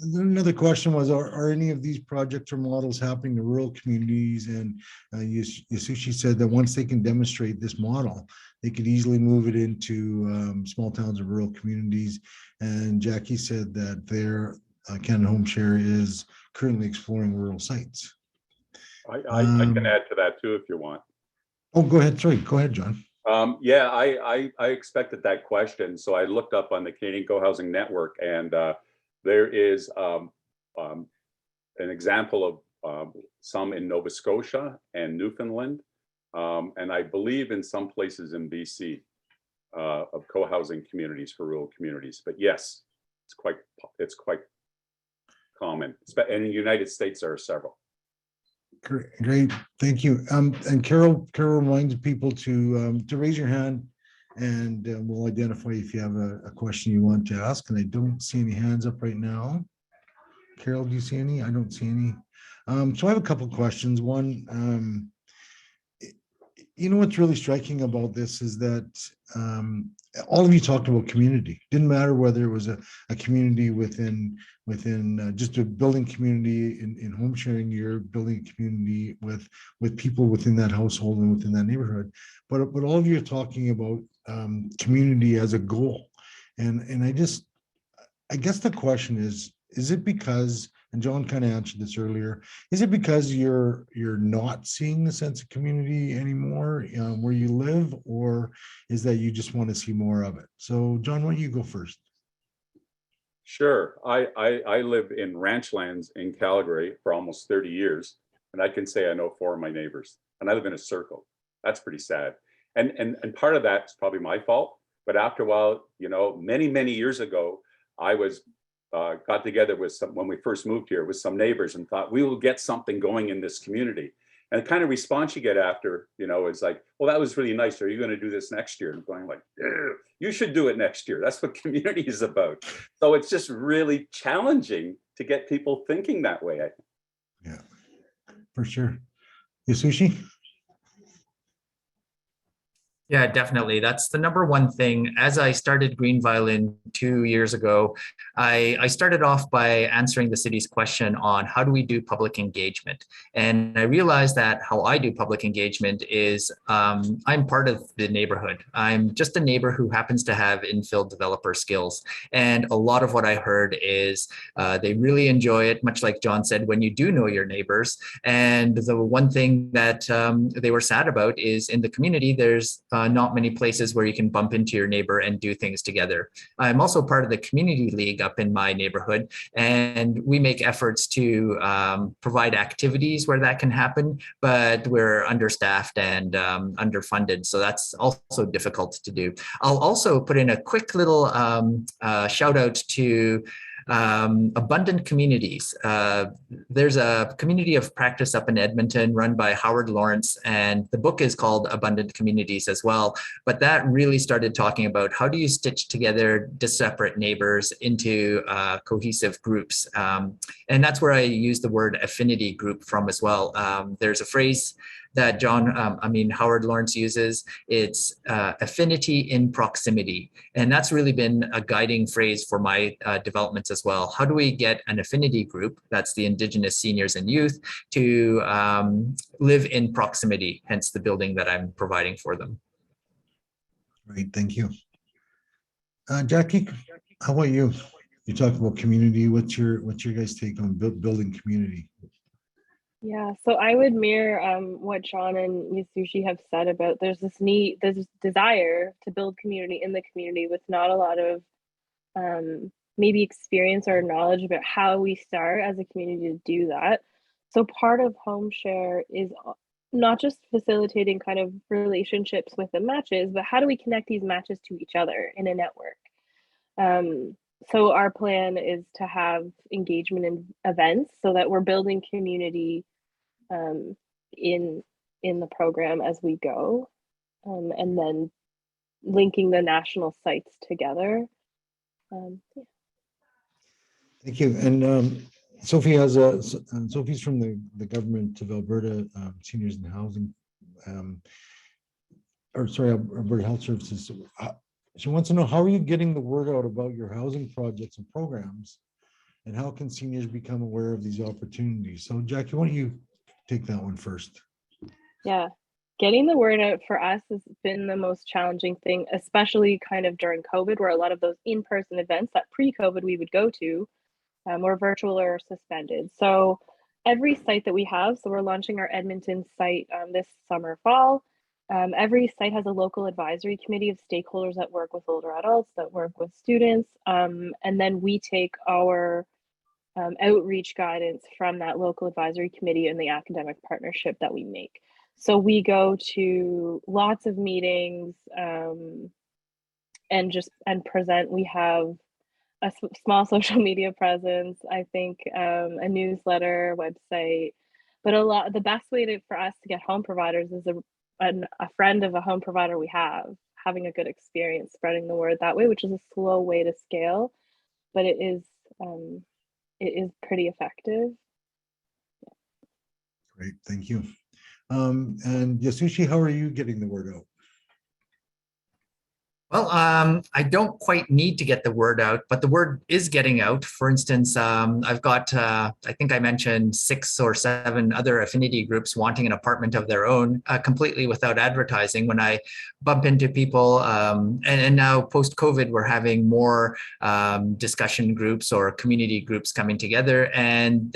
another question was, are any of these projects or models happening to rural communities? And Yasushi said that once they can demonstrate this model, they could easily move it into small towns and rural communities. And Jackie said that their Canada Home Share is currently exploring rural sites. I can add to that too if you want. Oh, go ahead. Sorry, go ahead, John. Yeah, I expected that question. So I looked up on the Canadian Co-Housing Network, and there is an example of some in Nova Scotia and Newfoundland, and I believe in some places in BC of co-housing communities for rural communities. But yes, it's quite common. And in the United States, there are several. Great, thank you. And Carol reminds people to raise your hand, and we'll identify if you have a question you want to ask. And I don't see any hands up right now. Carol, do you see any? I don't see any. So I have a couple of questions. One, you know, what's really striking about this is that all of you talked about community. Didn't matter whether it was a community within just a building community in home sharing. You're building a community with people within that household and within that neighborhood. But all of you are talking about community as a goal, and I guess the question is it because, and John kind of answered this earlier, is it because you're not seeing the sense of community anymore where you live, or is that you just want to see more of it? So John, why don't you go first? Sure. I live in ranch lands in Calgary for almost 30 years, and I can say I know 4 of my neighbors, and I live in a circle. That's pretty sad. And part of that's probably my fault, but after a while, you know, many years ago, I was got together with when we first moved here with some neighbors and thought we will get something going in this community. And the kind of response you get after, you know, is like, well, that was really nice. Are you going to do this next year? And I'm going like, you should do it next year. That's what community is about. So it's just really challenging to get people thinking that way, I think. Yeah, for sure. Yasushi? Yeah, definitely. That's the number one thing. As I started Green Violin 2 years ago, I started off by answering the city's question on how do we do public engagement? And I realized that how I do public engagement is I'm part of the neighborhood. I'm just a neighbor who happens to have infill developer skills. And a lot of what I heard is they really enjoy it, much like John said, when you do know your neighbors. And the one thing that they were sad about is in the community, there's not many places where you can bump into your neighbor and do things together. I'm also part of the community league up in my neighborhood, and we make efforts to provide activities where that can happen, but we're understaffed and underfunded. So that's also difficult to do. I'll also put in a quick little shout out to abundant communities. There's a community of practice up in Edmonton run by Howard Lawrence, and the book is called Abundant Communities as well. But that really started talking about how do you stitch together disparate neighbors into cohesive groups. And that's where I use the word affinity group from as well. There's a phrase that Howard Lawrence uses. It's affinity in proximity. And that's really been a guiding phrase for my developments as well. How do we get an affinity group, that's the Indigenous seniors and youth, to live in proximity, hence the building that I'm providing for them. Great, thank you. Jackie, how about you? You talked about community. What's your guys' take on building community? Yeah, so I would mirror what John and Yasushi have said about there's this desire to build community in the community with not a lot of maybe experience or knowledge about how we start as a community to do that. So part of home share is not just facilitating kind of relationships with the matches, but how do we connect these matches to each other in a network? So our plan is to have engagement in events so that we're building community in the program as we go, and then linking the national sites together. Yeah. Thank you. And Sophie's from the government of Alberta Seniors and Housing, Alberta Health Services. She wants to know, how are you getting the word out about your housing projects and programs, and how can seniors become aware of these opportunities? So Jackie, why don't you take that one first? Yeah, getting the word out for us has been the most challenging thing, especially kind of during COVID, where a lot of those in-person events that pre-COVID we would go to were virtual or suspended. So every site that we have, so we're launching our Edmonton site this summer, fall. Every site has a local advisory committee of stakeholders that work with older adults, that work with students, and then we take our outreach guidance from that local advisory committee and the academic partnership that we make. So we go to lots of meetings and present. We have a small social media presence, I think, a newsletter, website, but the best way for us to get home providers is a friend of a home provider we have, having a good experience, spreading the word that way, which is a slow way to scale, but it is pretty effective. Great, thank you. And Yasushi, how are you getting the word out? Well, I don't quite need to get the word out, but the word is getting out. For instance, I've got, I think I mentioned 6 or 7 other affinity groups wanting an apartment of their own, completely without advertising. When I bump into people, and now post-COVID, we're having more discussion groups or community groups coming together, and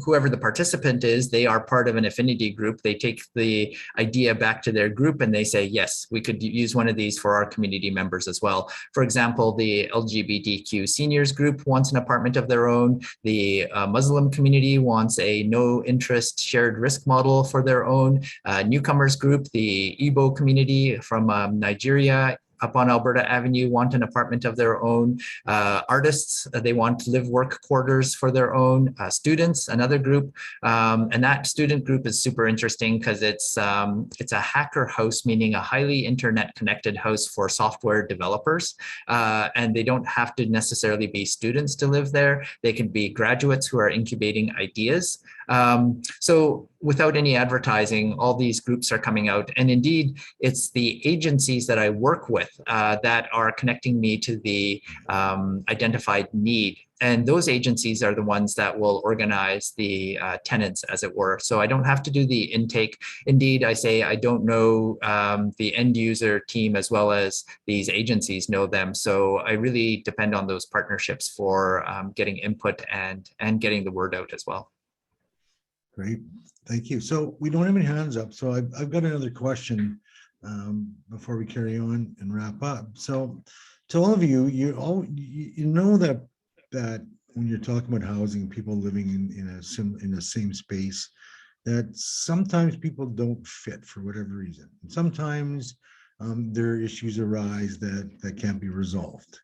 whoever the participant is, they are part of an affinity group. They take the idea back to their group and they say, yes, we could use one of these for our community members as well. For example, the LGBTQ seniors group wants an apartment of their own. The Muslim community wants a no interest shared risk model for their own. Newcomers group, the Igbo community from Nigeria, up on Alberta Avenue, want an apartment of their own. Artists, they want live-work quarters for their own. Students, another group, and that student group is super interesting because it's a hacker house, meaning a highly internet-connected house for software developers, and they don't have to necessarily be students to live there. They can be graduates who are incubating ideas. So without any advertising, all these groups are coming out. And indeed, it's the agencies that I work with that are connecting me to the identified need. And those agencies are the ones that will organize the tenants, as it were. So I don't have to do the intake. Indeed, I say I don't know the end user team as well as these agencies know them. So I really depend on those partnerships for getting input and getting the word out as well. Great, thank you. So we don't have any hands up. So I've got another question before we carry on and wrap up. So to all of you, you know that when you're talking about housing, people living in the same space, that sometimes people don't fit for whatever reason. And sometimes there are issues arise that can't be resolved.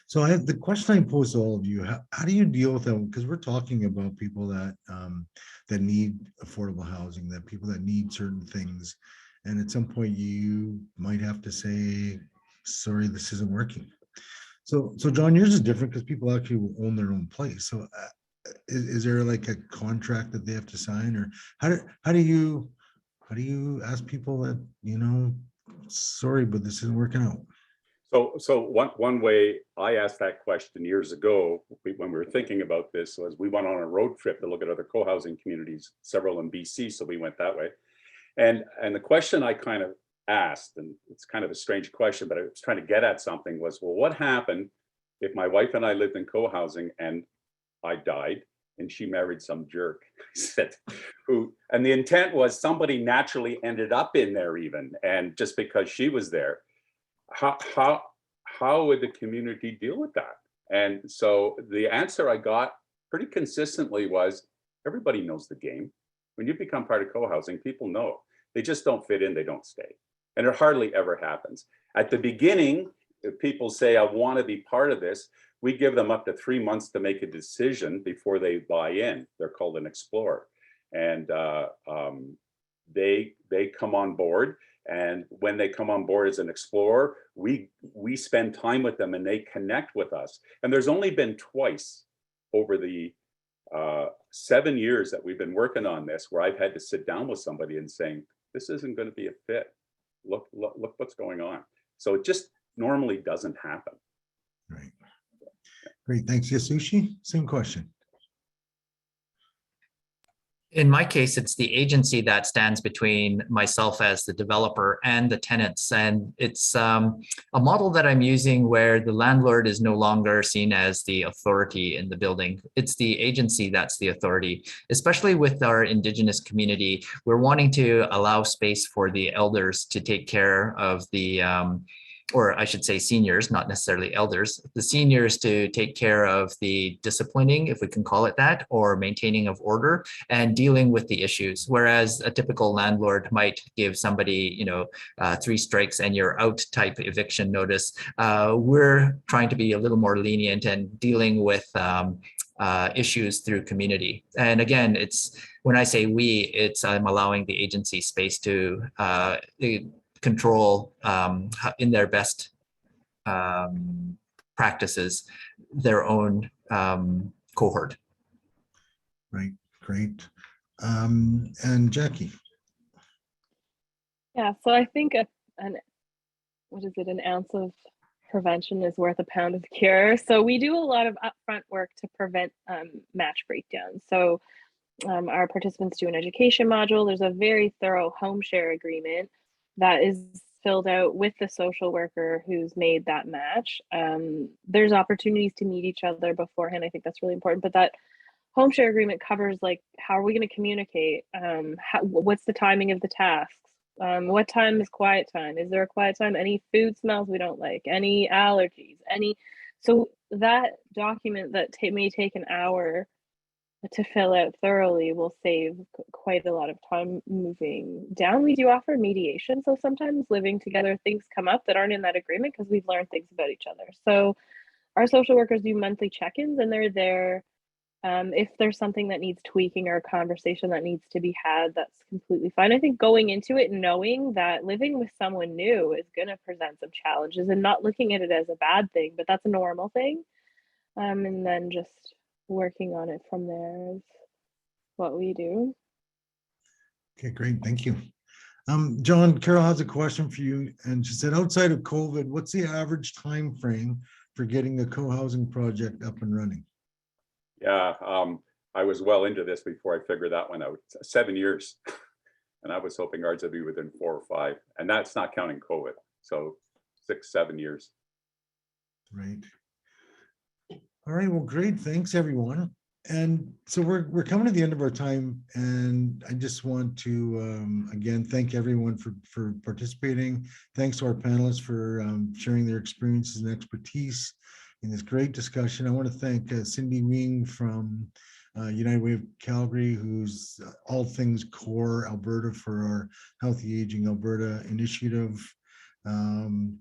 So the question I pose to all of you, how do you deal with them? Because we're talking about people that that need affordable housing, that people that need certain things. And at some point you might have to say, sorry, this isn't working. So John, yours is different because people actually will own their own place. So is there like a contract that they have to sign, or how do you ask people that, you know, sorry, but this isn't working out? So one way I asked that question years ago when we were thinking about this was we went on a road trip to look at other co-housing communities, several in BC. So we went that way. And the question I kind of asked, and it's kind of a strange question, but I was trying to get at something, was, well, what happened if my wife and I lived in co-housing and I died and she married some jerk? I said, who, and the intent was somebody naturally ended up in there even, and just because she was there, how would the community deal with that? And so the answer I got pretty consistently was, everybody knows the game. When you become part of co-housing, people know. They just don't fit in, they don't stay. And it hardly ever happens. At the beginning, if people say, I want to be part of this, we give them up to 3 months to make a decision before they buy in. They're called an explorer. And they come on board. And when they come on board as an explorer, we spend time with them and they connect with us. And there's only been twice over the 7 years that we've been working on this where I've had to sit down with somebody and saying, this isn't going to be a fit. Look what's going on. So it just normally doesn't happen. Right. Great. Thanks. Yasushi, same question. In my case, it's the agency that stands between myself as the developer and the tenants. And it's a model that I'm using where the landlord is no longer seen as the authority in the building. It's the agency that's the authority, especially with our Indigenous community. We're wanting to allow space for the elders to take care of the or I should say seniors, not necessarily elders, the seniors to take care of the disciplining, if we can call it that, or maintaining of order and dealing with the issues. Whereas a typical landlord might give somebody, you know, 3 strikes and you're out type eviction notice. We're trying to be a little more lenient and dealing with issues through community. And again, it's when I say we, it's I'm allowing the agency space to control in their best practices their own cohort. Right, great. And Jackie. Yeah, so I think an ounce of prevention is worth a pound of cure. So we do a lot of upfront work to prevent match breakdowns. So our participants do an education module. There's a very thorough home share agreement that is filled out with the social worker who's made that match. There's opportunities to meet each other beforehand. I think that's really important. But that home share agreement covers, like, how are we going to communicate? What's the timing of the tasks? What time is quiet time? Is there a quiet time? Any food smells we don't like? Any allergies? So that document that may take an hour to fill out thoroughly will save quite a lot of time moving down. We do offer mediation. So sometimes living together, things come up that aren't in that agreement because we've learned things about each other. So our social workers do monthly check-ins, and they're there if there's something that needs tweaking or a conversation that needs to be had. That's completely fine. I think going into it knowing that living with someone new is going to present some challenges, and not looking at it as a bad thing, but that's a normal thing. And then just working on it from there what we do. Okay, great. Thank you. John, Carol has a question for you, and she said, outside of COVID, what's the average time frame for getting a co-housing project up and running? Yeah, I was well into this before I figured that one out. 7 years. And I was hoping ours would be within 4 or 5. And that's not counting COVID. So 6, 7 years. Right. All right. Well, great. Thanks, everyone. And so we're coming to the end of our time, and I just want to again thank everyone for participating. Thanks to our panelists for sharing their experiences and expertise in this great discussion. I want to thank Cindy Wing from United Way of Calgary, who's all things core Alberta for our Healthy Aging Alberta initiative. And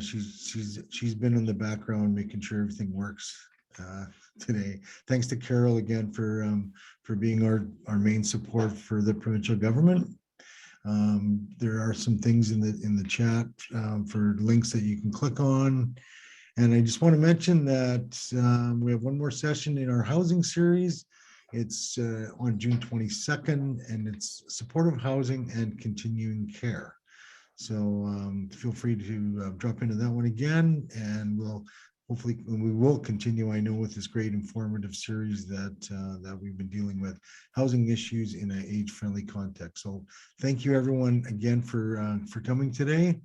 she's been in the background making sure everything works today. Thanks to Carol again for being our main support for the provincial government. There are some things in the chat for links that you can click on. And I just want to mention that we have one more session in our housing series. It's on June 22nd, and it's supportive housing and continuing care. So feel free to drop into that one again, and we will continue, I know, with this great informative series that we've been dealing with housing issues in an age-friendly context. So thank you everyone again for coming today.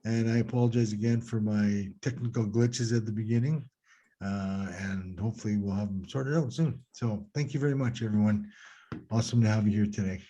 And I apologize again for my technical glitches at the beginning, and hopefully we'll have them sorted out soon. So thank you very much, everyone. Awesome to have you here today.